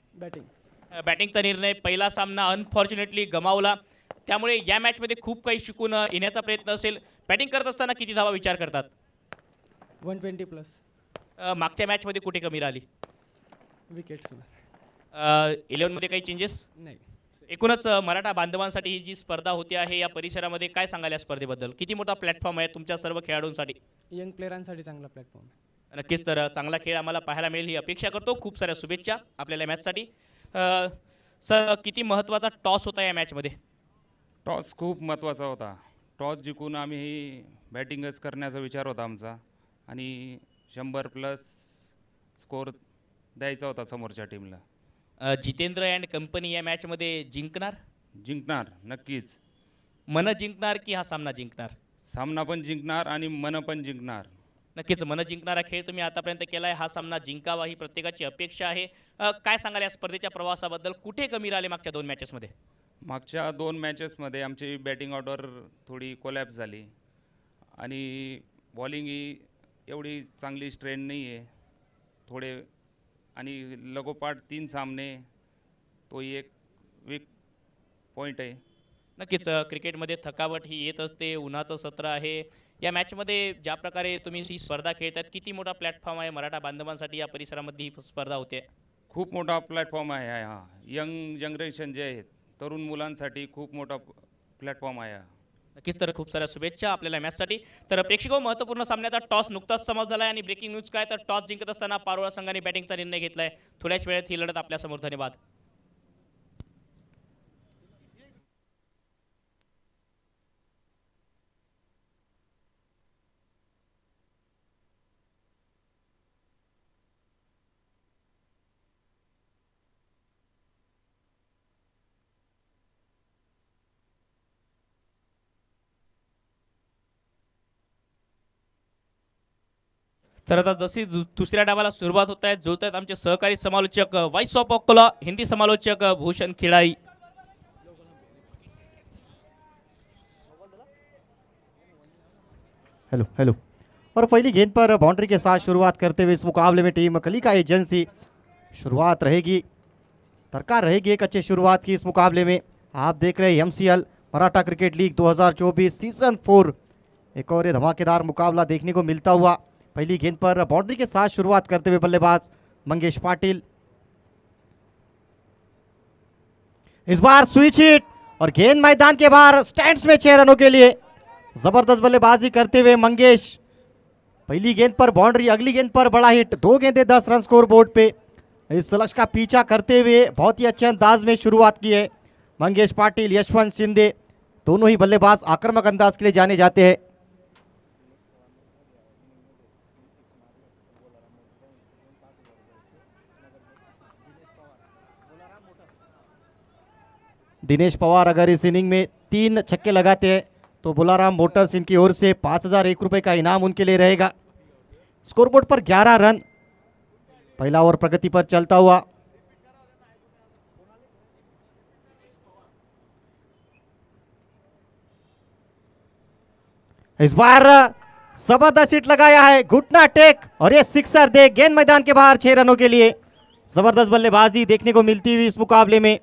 बॅटिंगचा निर्णय. पहिला सामना अनफॉर्च्युनेटली गमावला, त्यामुळे या मॅच मध्ये खूप काही शिकून येण्याचा प्रयत्न असेल. बॅटिंग करत असताना किती धावा विचार करतात? 120+. मागच्या मॅच मध्ये कुठे कमी राहिली? विकेट्स 11 मध्ये काही चेंजेस नाही. एकूणच मराठा बांधवांसाठी ही जी स्पर्धा होती आहे या परिसरामध्ये काय सांगाल या स्पर्धेबद्दल? किती मोठा प्लॅटफॉर्म आहे तुमच्या सर्व खेळाडूंसाठी? यंग प्लेयरांसाठी चांगला प्लॅटफॉर्म आहे. नक्कीच. तर चांगला खेळ आम्हाला पाहायला मिळेल ही अपेक्षा करतो. खूप साऱ्या शुभेच्छा आपल्याला मॅचसाठी. सर, किती महत्त्वाचा टॉस होता या मॅचमध्ये? टॉस खूप महत्त्वाचा होता. टॉस जिंकून आम्ही बॅटिंगच करण्याचा विचार होता आमचा आणि 100+ स्कोर द्यायचा होता समोरच्या टीमला. जितेंद्र अँड कंपनी या मॅचमध्ये जिंकणार नक्कीच. मन जिंकणार की हा सामना जिंकणार? सामना पण जिंकणार आणि मन पण जिंकणार. नक्कीच मन जिंकणारा खेळ तुम्ही आतापर्यंत केला आहे. हा सामना जिंकावा ही प्रत्येकाची अपेक्षा आहे. काय सांगाल या स्पर्धेच्या प्रवासाबद्दल? कुठे कमी राहिले मागच्या 2 मॅचेसमध्ये? मागच्या 2 मॅचेसमध्ये आमची बॅटिंग ऑर्डर थोडी कोलॅप्स झाली आणि बॉलिंग ही एवढी चांगली स्ट्रेन नाही आहे थोडे, आणि लगोपाठ 3 सामने तोही एक वीक पॉईंट आहे. नक्कीच. क्रिकेटमध्ये थकावट ही येत असते. उन्हाचं सत्र आहे. या मॅचमध्ये ज्या प्रकारे तुम्ही ही स्पर्धा खेळतात, किती मोठा प्लॅटफॉर्म आहे मराठा बांधवांसाठी या परिसरामध्ये ही स्पर्धा होते? खूप मोठा प्लॅटफॉर्म आहे हा. यंग जनरेशन जे आहेत, तरुण मुलांसाठी खूप मोठा प्लॅटफॉर्म आहे. नक्कीच. तर खूप साऱ्या शुभेच्छा आपल्याला मॅचसाठी. तर प्रेक्षको, महत्त्वपूर्ण सामन्याचा टॉस नुकताच समाप्त झाला आहे आणि ब्रेकिंग न्यूज काय, तर टॉस जिंकत असताना पारोळा संघाने बॅटिंगचा निर्णय घेतलाय. थोड्याच वेळात ही लढत आपल्यासमोर. धन्यवाद. तर आता जशी दुसऱ्या डावाला सुरुवात होत आहे जुळत आहेत आमचे सहकारी समालोचक व्हॉइस ऑफ अकोला हिंदी समालोचक भूषण खिडाई. हेलो हेलो और पहली गेंद पर बाउंड्री के साथ शुरुआत करते हुए इस मुकाबले में टीम कलिका एजेंसी शुरुआत रहेगी, दरकार रहेगी एक अच्छी शुरुआत की इस मुकाबले में. आप देख रहे हैं MCL Maratha cricket league 2024 season 4. एक और ये धमाकेदार मुकाबला देखने को मिलता हुआ. पहली गेंद पर बाउंड्री के साथ शुरुआत करते हुए बल्लेबाज मंगेश पाटिल. इस बार स्विच हिट और गेंद मैदान के बाहर स्टैंड्स में 6 रनों के लिए जबरदस्त बल्लेबाजी करते हुए मंगेश. पहली गेंद पर बाउंड्री, अगली गेंद पर बड़ा हिट, 2 गेंदें 10 रन स्कोर बोर्ड पे. इस लक्ष्य का पीछा करते हुए बहुत ही अच्छे अंदाज में शुरुआत की है मंगेश पाटिल, यशवंत शिंदे दोनों ही बल्लेबाज आक्रामक अंदाज के लिए जाने जाते हैं. दिनेश पवार अगर इस इनिंग में 3 छक्के लगाते हैं तो बुलाराम मोटर्स इनकी ओर से 5001 रुपए का इनाम उनके लिए रहेगा. स्कोरबोर्ड पर 11 रन. पहला ओवर प्रगति पर चलता हुआ. इस बार जबरदस्त हिट लगाया है, घुटना टेक और ये सिक्सर दे गेंद मैदान के बाहर 6 रनों के लिए. जबरदस्त बल्लेबाजी देखने को मिलती हुई इस मुकाबले में.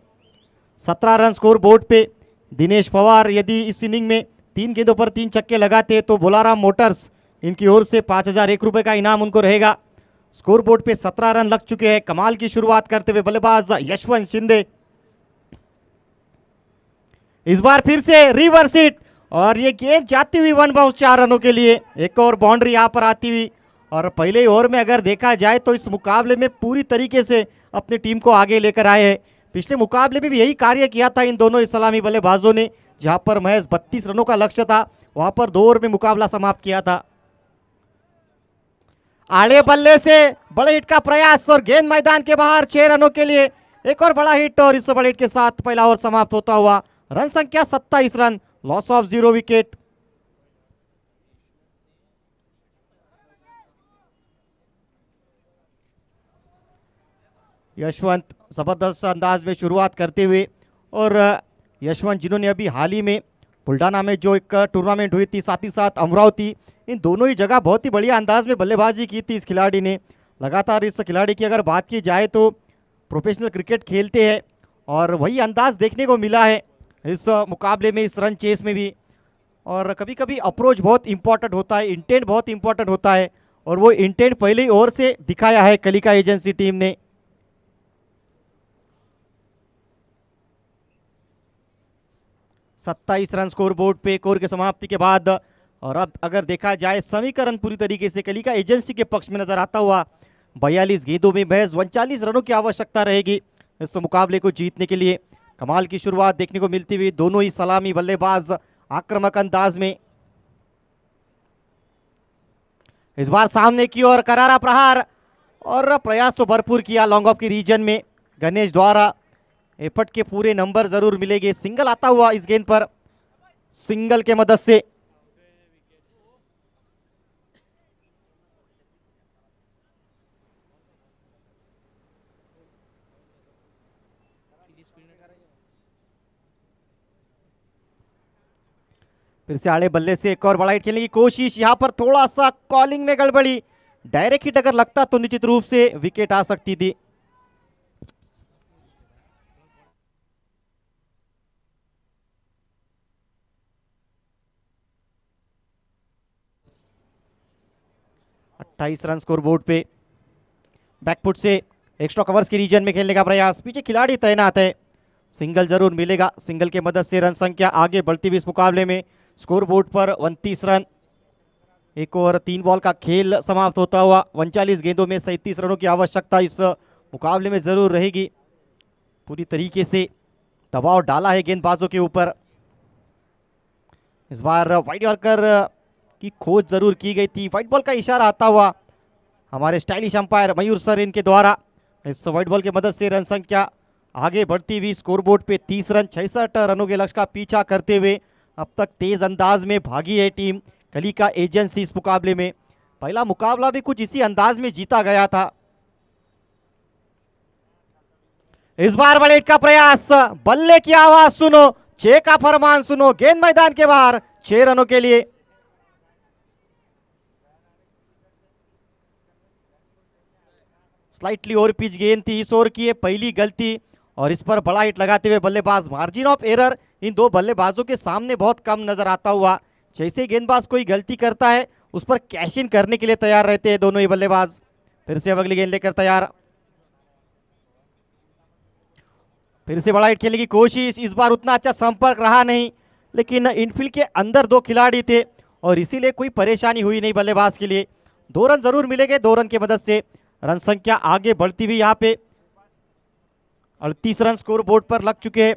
17 रन स्कोर बोर्ड पे. दिनेश पवार यदि इस इनिंग में 3 गेंदों पर 3 छक्के लगाते तो बुलाराम मोटर्स इनकी ओर से 5001 रुपए का इनाम उनको रहेगा. स्कोर बोर्ड पे 17 रन लग चुके हैं. कमाल की शुरुआत करते हुए बल्लेबाज यशवंत शिंदे. इस बार फिर से रिवर्स हिट और ये गेंद जाती हुई 1 बाउंस 4 रनों के लिए. एक और बाउंड्री यहाँ पर आती हुई. और पहले ओवर में अगर देखा जाए तो इस मुकाबले में पूरी तरीके से अपनी टीम को आगे लेकर आए हैं. पिछले मुकाबले में भी यही कार्य किया था इन दोनों इस्लामी बल्लेबाजों ने, जहां पर महज 32 रनों का लक्ष्य था, वहां पर 2 ओवर में मुकाबला समाप्त किया था. आड़े बल्ले से बड़े हिट का प्रयास और गेंद मैदान के बाहर 6 रनों के लिए. एक और बड़ा हिट और इस बड़े हिट के साथ पहला ओवर समाप्त होता हुआ. रन संख्या 27 run, loss of 0 wicket. Yashwant जबरदस्त अंदाज में शुरुआत करते हुए. और यशवंत जिन्होंने अभी हाल ही में बुल्डाना में जो एक टूर्नामेंट हुई थी, साथ ही साथ अमरावती, इन दोनों ही जगह बहुत ही बढ़िया अंदाज में बल्लेबाजी की थी इस खिलाड़ी ने. लगातार इस खिलाड़ी की अगर बात की जाए तो प्रोफेशनल क्रिकेट खेलते हैं और वही अंदाज देखने को मिला है इस मुकाबले में, इस रन चेस में भी. और कभी कभी अप्रोच बहुत इंपॉर्टेंट होता है, इंटेंट बहुत इंपॉर्टेंट होता है और वो इंटेंट पहले ही ओवर से दिखाया है कलिका एजेंसी टीम ने. सत्ताईस रन स्कोर बोर्ड पे एक ओवर की समाप्ति के बाद. और अब अगर देखा जाए समीकरण पूरी तरीके से कलिका एजेंसी के पक्ष में नजर आता हुआ. 42 गेंदों में महज 39 रनों की आवश्यकता रहेगी इस मुकाबले को जीतने के लिए. कमाल की शुरुआत देखने को मिलती हुई दोनों ही सलामी बल्लेबाज आक्रामक अंदाज में. इस बार सामने की ओर करारा प्रहार और प्रयास तो भरपूर किया लॉन्ग ऑफ की रीजन में गणेश द्वारा. एफर्ट के पूरे नंबर जरूर मिलेंगे. सिंगल आता हुआ इस गेंद पर, सिंगल के मदद से. फिर से आड़े बल्ले से एक और बड़ा हिट खेलने की कोशिश. यहां पर थोड़ा सा कॉलिंग में गड़बड़ी. डायरेक्ट हिट अगर लगता तो निश्चित रूप से विकेट आ सकती थी. अट्ठाईस रन स्कोर बोर्ड पे. बैकफुट से एक्स्ट्रा कवर्स के रीजन में खेलने का प्रयास. पीछे खिलाड़ी तैनात है, सिंगल जरूर मिलेगा. सिंगल के मदद से रन संख्या आगे बढ़ती हुई इस मुकाबले में. स्कोर बोर्ड पर 29 रन. एक ओवर 3 बॉल का खेल समाप्त होता हुआ. 39 गेंदों में 37 रनों की आवश्यकता इस मुकाबले में जरूर रहेगी. पूरी तरीके से दबाव डाला है गेंदबाजों के ऊपर. इस बार वाइड यॉर्कर की खोज जरूर की गई थी. वाइट बॉल का इशारा आता हुआ हमारे स्टाइलिश अंपायर मयूर सर इनके द्वारा. इस वाइट बॉल की मदद से रन संख्या आगे बढ़ती हुई. स्कोरबोर्ड पे 30 रन, 66 रनों के लक्ष्य का पीछा करते हुए अब तक तेज अंदाज में भागी है टीम कलिका एजेंसी इस मुकाबले में. पहला मुकाबला भी कुछ इसी अंदाज में जीता गया था। इस बार बड़े हिट का प्रयास, बल्ले की आवाज सुनो, 6 का फरमान सुनो, गेंद मैदान के बाहर, 6 रनों के लिए। स्लाइटली ओवर पिच गेंद थी इस ओवर की, पहली गलती और इस पर बड़ा हिट लगाते हुए बल्लेबाज। मार्जिन ऑफ एरर इन दो बल्लेबाजों के सामने बहुत कम नजर आता हुआ। जैसे ही गेंदबाज कोई गलती करता है उस पर कैश इन करने के लिए तैयार रहते हैं दोनों ही बल्लेबाज। फिर से अगली गेंद लेकर तैयार, फिर से बड़ा हिट खेलने की कोशिश। इस बार उतना अच्छा संपर्क रहा नहीं, लेकिन इनफील्ड के अंदर 2 खिलाड़ी थे और इसीलिए कोई परेशानी हुई नहीं बल्लेबाज के लिए। 2 रन जरूर मिलेंगे, 2 रन की मदद से रन संख्या आगे बढ़ती हुई यहाँ पे 38 रन स्कोर बोर्ड पर लग चुके हैं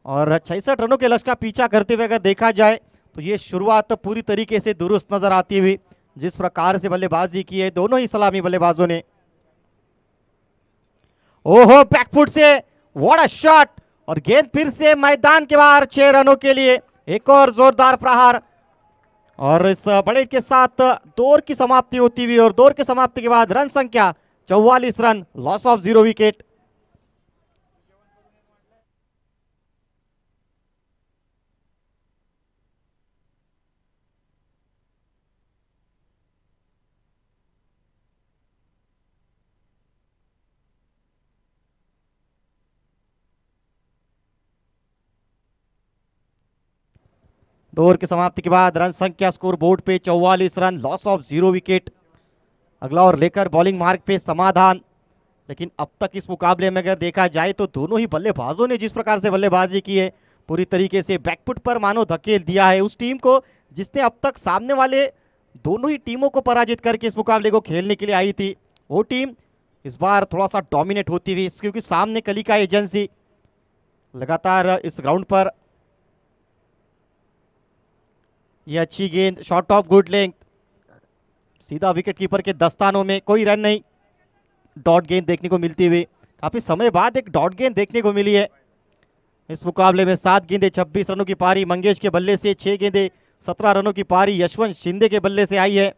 और 66 रनों के लक्ष्य का पीछा करते हुए अगर देखा जाए तो ये शुरुआत पूरी तरीके से दुरुस्त नजर आती हुई, जिस प्रकार से बल्लेबाजी की है दोनों ही सलामी बल्लेबाजों ने। ओहो, बैकफुट से व्हाट अ शॉट और गेंद फिर से मैदान के बाहर। 6 रनों के लिए एक और जोरदार प्रहार और इस बड़े हिट के साथ 2 ओवर की समाप्ति होती हुई और 2 ओवर की समाप्ति के बाद रन संख्या 44 रन, लॉस ऑफ 0 विकेट। दो ओवर की समाप्ति के बाद रन संख्या स्कोर बोर्ड पे 44 रन, लॉस ऑफ 0 विकेट। अगला ओवर लेकर बॉलिंग मार्ग पे समाधान, लेकिन अब तक इस मुकाबले में अगर देखा जाए तो दोनों ही बल्लेबाजों ने जिस प्रकार से बल्लेबाजी की है पूरी तरीके से बैकफुट पर मानो धकेल दिया है उस टीम को जिसने अब तक सामने वाले दोनों ही टीमों को पराजित करके इस मुकाबले को खेलने के लिए आई थी। वो टीम इस बार थोड़ा सा डोमिनेट होती हुई, क्योंकि सामने कलिका एजेंसी लगातार इस ग्राउंड पर। ये अच्छी गेंद, शॉट ऑफ गुड लेंथ, सीधा विकेट कीपर के दस्तानों में, कोई रन नहीं। डॉट गेंद देखने को मिलती हुई, काफी समय बाद एक डॉट गेंद देखने को मिली है इस मुकाबले में। 7 गेंदें 26 रनों की पारी मंगेश के बल्ले से, 6 गेंदें 17 रनों की पारी यशवंत शिंदे के बल्ले से आई है।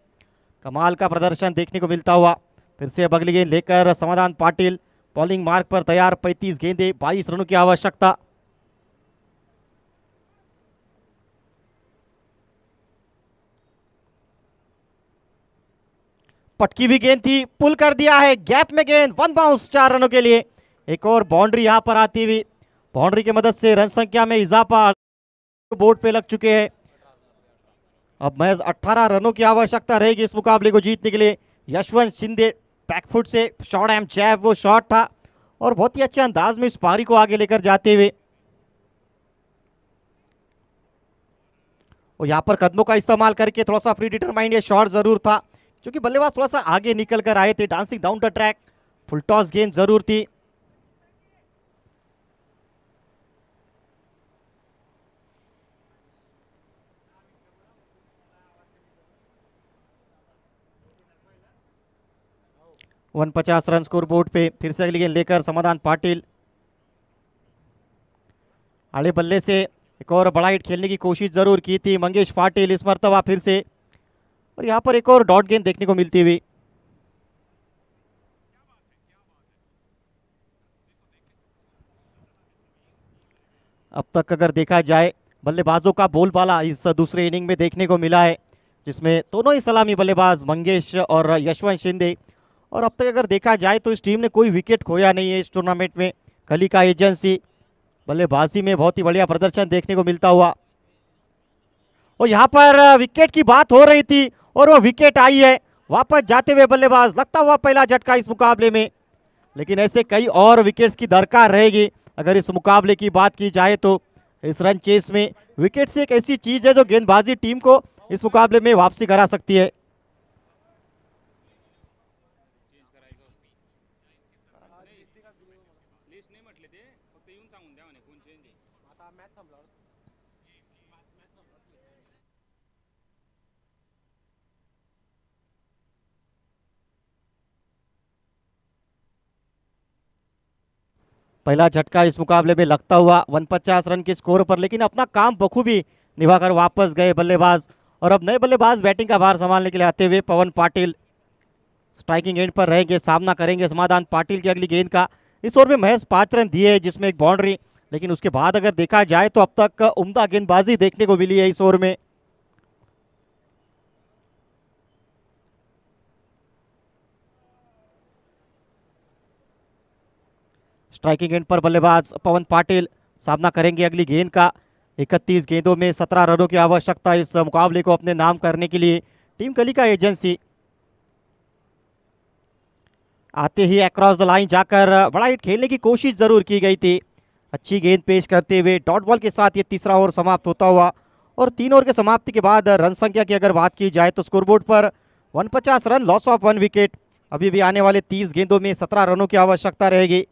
कमाल का प्रदर्शन देखने को मिलता हुआ। फिर से अब अगली गेंद लेकर समाधान पाटिल बॉलिंग मार्ग पर तैयार। 35 गेंदें 22 रनों की आवश्यकता। पटकी हुई गेंद थी, पुल कर दिया है, गैप में गेंद, 1 बाउंस 4 रनों के लिए। एक और बाउंड्री यहां पर आती हुई, बाउंड्री की मदद से रन संख्या में इजाफा बोर्ड पे लग चुके हैं। अब महज 18 रनों की आवश्यकता रहेगी इस मुकाबले को जीतने के लिए। यशवंत शिंदे बैकफुट से शॉर्ट एम जैब, वो शॉट था और बहुत ही अच्छे अंदाज में इस पारी को आगे लेकर जाते हुए। और यहाँ पर कदमों का इस्तेमाल करके थोड़ा सा प्री डिटरमाइंड ये शॉट जरूर था, क्योंकि बल्लेबाज थोड़ा सा आगे निकल कर आए थे। Dancing down the track, full toss गेंद जरूर थी। वन 50 रन स्कोर बोर्ड पे। फिर से अगली गेंद लेकर समाधान पाटिल आड़े बल्ले से एक और बड़ा हिट खेलने की कोशिश जरूर की थी मंगेश पाटिल इस मर्तबा फिर से, और यहाँ पर एक और डॉट गेंद देखने को मिलती हुई। अब तक अगर देखा जाए बल्लेबाजों का बोलबाला इस दूसरे इनिंग में देखने को मिला है, जिसमें दोनों ही सलामी बल्लेबाज मंगेश और यशवंत शिंदे। और अब तक अगर देखा जाए तो इस टीम ने कोई विकेट खोया नहीं है इस टूर्नामेंट में। कलिका एजेंसी बल्लेबाजी में बहुत ही बढ़िया प्रदर्शन देखने को मिलता हुआ। और यहाँ पर विकेट की बात हो रही थी और वो विकेट आई है। वापस जाते हुए बल्लेबाज, लगता हुआ पहला झटका इस मुकाबले में, लेकिन ऐसे कई और विकेट्स की दरकार रहेगी अगर इस मुकाबले की बात की जाए तो। इस रन चेस में विकेट से एक ऐसी चीज है जो गेंदबाजी टीम को इस मुकाबले में वापसी करा सकती है। पहला झटका इस मुकाबले में लगता हुआ 150 रन के स्कोर पर, लेकिन अपना काम बखूबी निभाकर वापस गए बल्लेबाज। और अब नए बल्लेबाज बैटिंग का भार संभालने के लिए आते हुए पवन पाटिल स्ट्राइकिंग एंड पर रहेंगे, सामना करेंगे समाधान पाटिल की अगली गेंद का। इस ओवर में महज 5 रन दिए हैं जिसमें एक बाउंड्री, लेकिन उसके बाद अगर देखा जाए तो अब तक उम्दा गेंदबाजी देखने को मिली है इस ओवर में। स्ट्राइकिंग एंड पर बल्लेबाज पवन पाटिल सामना करेंगे अगली गेंद का। 31 गेंदों में 17 रनों की आवश्यकता इस मुकाबले को अपने नाम करने के लिए। टीम कलिका एजेंसी आते ही अक्रॉस द लाइन जाकर बड़ा हिट खेलने की कोशिश जरूर की गई थी। अच्छी गेंद पेश करते हुए डॉट बॉल के साथ ये तीसरा ओवर समाप्त होता हुआ, और 3 ओवर के समाप्ति के बाद रन संख्या की अगर बात की जाए तो scoreboard per 49 run, loss of 1 wicket. अभी भी आने वाले 30 गेंदों में 17 रनों की आवश्यकता रहेगी।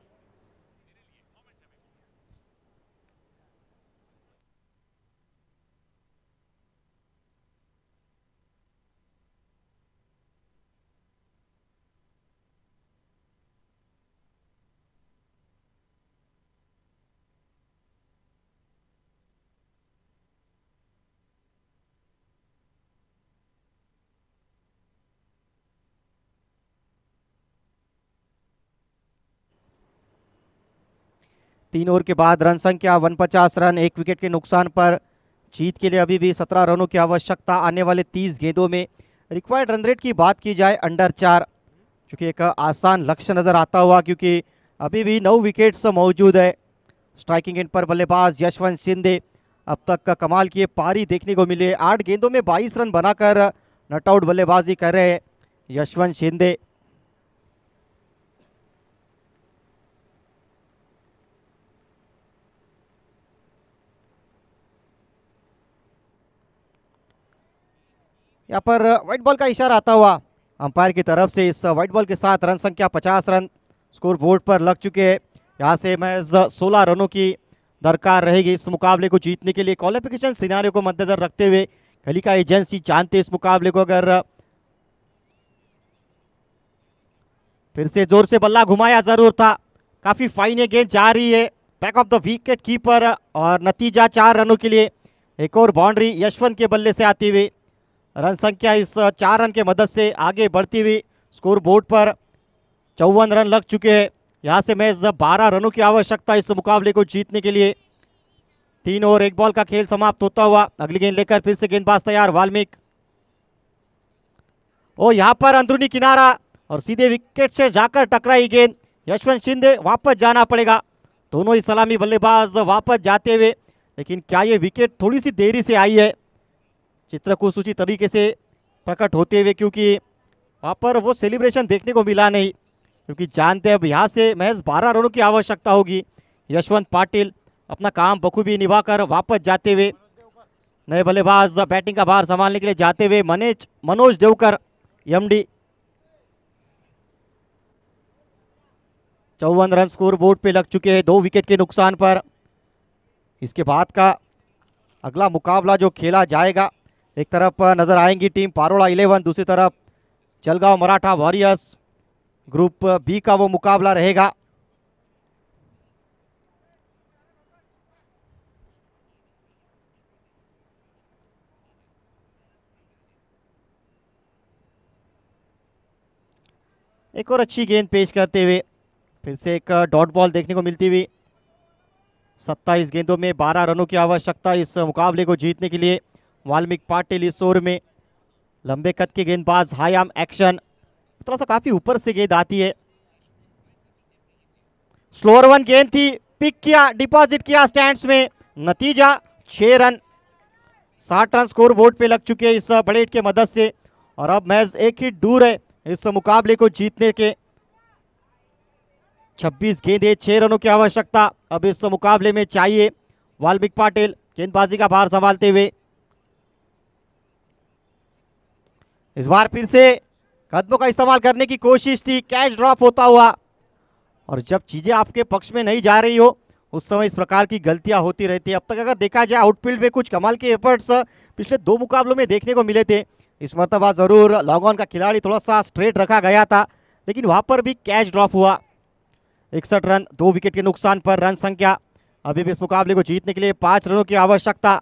तीन ओवर के बाद रन संख्या 49 रन, 1 विकेट के नुकसान पर जीत के लिए अभी भी 17 रनों की आवश्यकता। आने वाले 30 गेंदों में रिक्वायर्ड रन रेट की बात की जाए अंडर 4, चूँकि एक आसान लक्ष्य नजर आता हुआ क्योंकि अभी भी 9 विकेट्स मौजूद है। स्ट्राइकिंग एंड पर बल्लेबाज यशवंत शिंदे अब तक का कमाल की पारी देखने को मिली है। 8 गेंदों में 22 रन बनाकर नटआउट बल्लेबाजी कर रहे हैं यशवंत शिंदे। यहाँ पर व्हाइट बॉल का इशारा आता हुआ अंपायर की तरफ से। इस व्हाइट बॉल के साथ रन संख्या 50 रन स्कोर बोर्ड पर लग चुके हैं। यहाँ से महज 16 रनों की दरकार रहेगी इस मुकाबले को जीतने के लिए। क्वालिफिकेशन सिनारियो को मद्देनजर रखते हुए कलिका एजेंसी जानते इस मुकाबले को अगर फिर से जोर से बल्ला घुमाया जरूर था। काफी फाइन ये गेंद जा रही है back of the wicket keeper, और नतीजा 4 रनों के लिए। एक और बाउंड्री यशवंत के बल्ले से आती हुई, रन संख्या इस 4 रन के मदद से आगे बढ़ती हुई। स्कोर बोर्ड पर 54 रन लग चुके हैं। यहाँ से महज 12 रनों की आवश्यकता इस मुकाबले को जीतने के लिए। 3 ओवर 1 बॉल का खेल समाप्त होता हुआ, अगली गेंद लेकर फिर से गेंदबाज तैयार वाल्मीकि। और यहाँ पर अंदरूनी किनारा और सीधे विकेट से जाकर टकराई गेंद। यशवंत शिंदे वापस जाना पड़ेगा। दोनों ही सलामी बल्लेबाज वापस जाते हुए, लेकिन क्या ये विकेट थोड़ी सी देरी से आई है चित्र को सूची तरीके से प्रकट होते हुए, क्योंकि वहाँ पर वो सेलिब्रेशन देखने को मिला नहीं। क्योंकि जानते हैं अब यहाँ से महज 12 रनों की आवश्यकता होगी। यशवंत पाटिल अपना काम बखूबी निभाकर वापस जाते हुए, नए बल्लेबाज बैटिंग का भार संभालने के लिए जाते हुए Manoj Devkar MD. 54 run score board पे लग चुके हैं 2 विकेट के नुकसान पर। इसके बाद का अगला मुकाबला जो खेला जाएगा, एक तरफ नजर आएंगी टीम पारोड़ा 11, दूसरी तरफ जलगांव मराठा वॉरियर्स। ग्रुप बी का वो मुकाबला रहेगा। एक और अच्छी गेंद पेश करते हुए फिर से एक डॉट बॉल देखने को मिलती हुई। 27 गेंदों में 12 रनों की आवश्यकता इस मुकाबले को जीतने के लिए। वाल्मीकि पाटिल इस ओवर में लंबे कद के गेंदबाज, हाई आर्म एक्शन, थोड़ा सा काफी ऊपर से गेंद आती है। स्लोअर वन गेंद थी, पिक किया, डिपॉजिट किया स्टैंड्स में। नतीजा 6 रन, 60 रन स्कोर बोर्ड पे लग चुके हैं इस बड़े हिट के मदद से। और अब महज एक ही दूर है इस मुकाबले को जीतने के। 26 गेंदें, 6 रनों की आवश्यकता अब इस मुकाबले में चाहिए। वाल्मीकि पाटिल गेंदबाजी का भार संभालते हुए, इस बार फिर से कदमों का इस्तेमाल करने की कोशिश थी, कैच ड्रॉप होता हुआ। और जब चीजें आपके पक्ष में नहीं जा रही हो उस समय इस प्रकार की गलतियां होती रहती है। अब तक अगर देखा जाए आउटफील्ड में कुछ कमाल के एफर्ट्स पिछले 2 मुकाबलों में देखने को मिले थे। इस मरतबा जरूर लॉन्ग ऑन का खिलाड़ी थोड़ा सा स्ट्रेट रखा गया था, लेकिन वहां पर भी कैच ड्रॉप हुआ। 61 रन, 2 विकेट के नुकसान पर रन संख्या अभी भी इस मुकाबले को जीतने के लिए 5 रनों की आवश्यकता।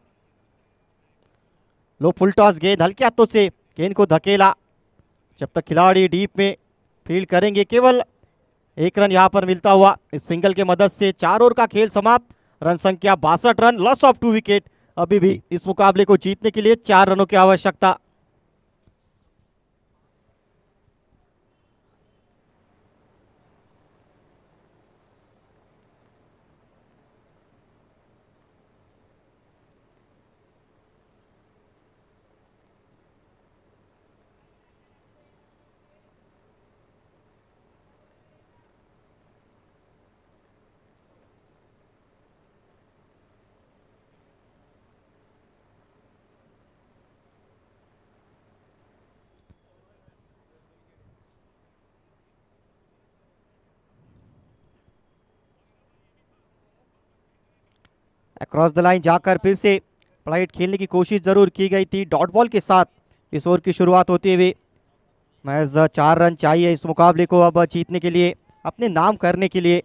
लो फुल टॉस गेंद हल्के हाथों से गेंद को धकेला। जब तक खिलाड़ी डीप में फील्ड करेंगे केवल एक रन यहाँ पर मिलता हुआ। इस सिंगल के मदद से 4 ओवर का खेल समाप्त। रन संख्या 62 रन, लॉस ऑफ 2 विकेट। अभी भी इस मुकाबले को जीतने के लिए 4 रनों की आवश्यकता। अक्रॉस द लाइन जाकर फिर से फ्लाइट खेलने की कोशिश जरूर की गई थी। डॉट बॉल के साथ इस ओवर की शुरुआत होते हुए महज 4 रन चाहिए इस मुकाबले को अब जीतने के लिए, अपने नाम करने के लिए।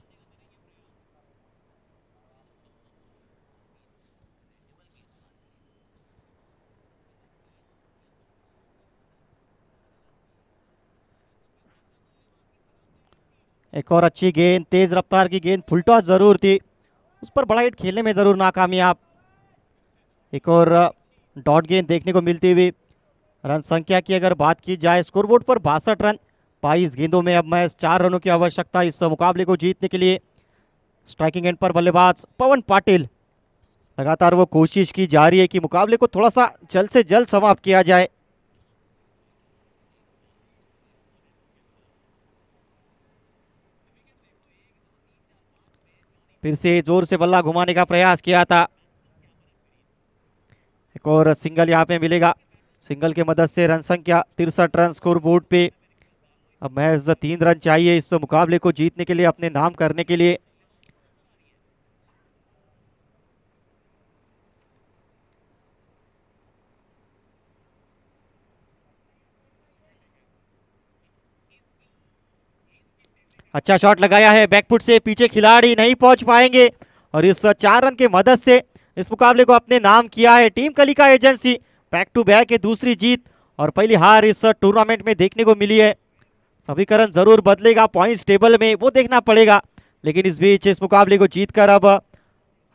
एक और अच्छी गेंद, तेज रफ्तार की गेंद, फुल टॉस जरूर थी, उस पर बड़ा हिट खेलने में जरूर नाकामयाब। एक और डॉट गेंद देखने को मिलती हुई। रन संख्या की अगर बात की जाए स्कोरबोर्ड पर 62 रन, 22 गेंदों में अब महज 4 रनों की आवश्यकता इस मुकाबले को जीतने के लिए। स्ट्राइकिंग एंड पर बल्लेबाज पवन पाटिल, लगातार वो कोशिश की जा रही है कि मुकाबले को थोड़ा सा जल्द से जल्द समाप्त किया जाए। फिर से जोर से बल्ला घुमाने का प्रयास किया था। एक और सिंगल यहाँ पे मिलेगा। सिंगल के मदद से रन संख्या 63 रन स्कोर बोर्ड पे। अब महज 3 रन चाहिए इस मुकाबले को जीतने के लिए, अपने नाम करने के लिए। अच्छा शॉट लगाया है बैकफुट से, पीछे खिलाड़ी नहीं पहुंच पाएंगे और इस 4 रन के मदद से इस मुकाबले को अपने नाम किया है team Kalika agency. Back to back की दूसरी जीत और पहली हार इस टूर्नामेंट में देखने को मिली है। समीकरण जरूर बदलेगा पॉइंट्स टेबल में, वो देखना पड़ेगा, लेकिन इस बीच इस मुकाबले को जीतकर अब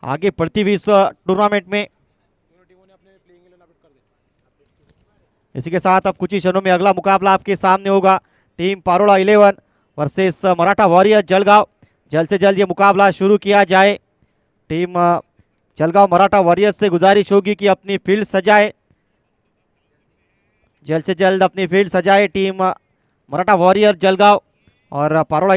आगे बढ़ती हुई इस टूर्नामेंट में। इसी के साथ अब कुछ ही क्षणों में अगला मुकाबला आपके सामने होगा। Team Paroda 11 versus Maratha warrior Jalgaon. जल्द से जल्द ये मुकाबला शुरू किया जाए। टीम जलगांव मराठा वॉरियर्स से गुजारिश होगी कि अपनी फील्ड सजाए, जल्द से जल्द अपनी फील्ड सजाए टीम मराठा वॉरियर जलगांव। और पारोड़ा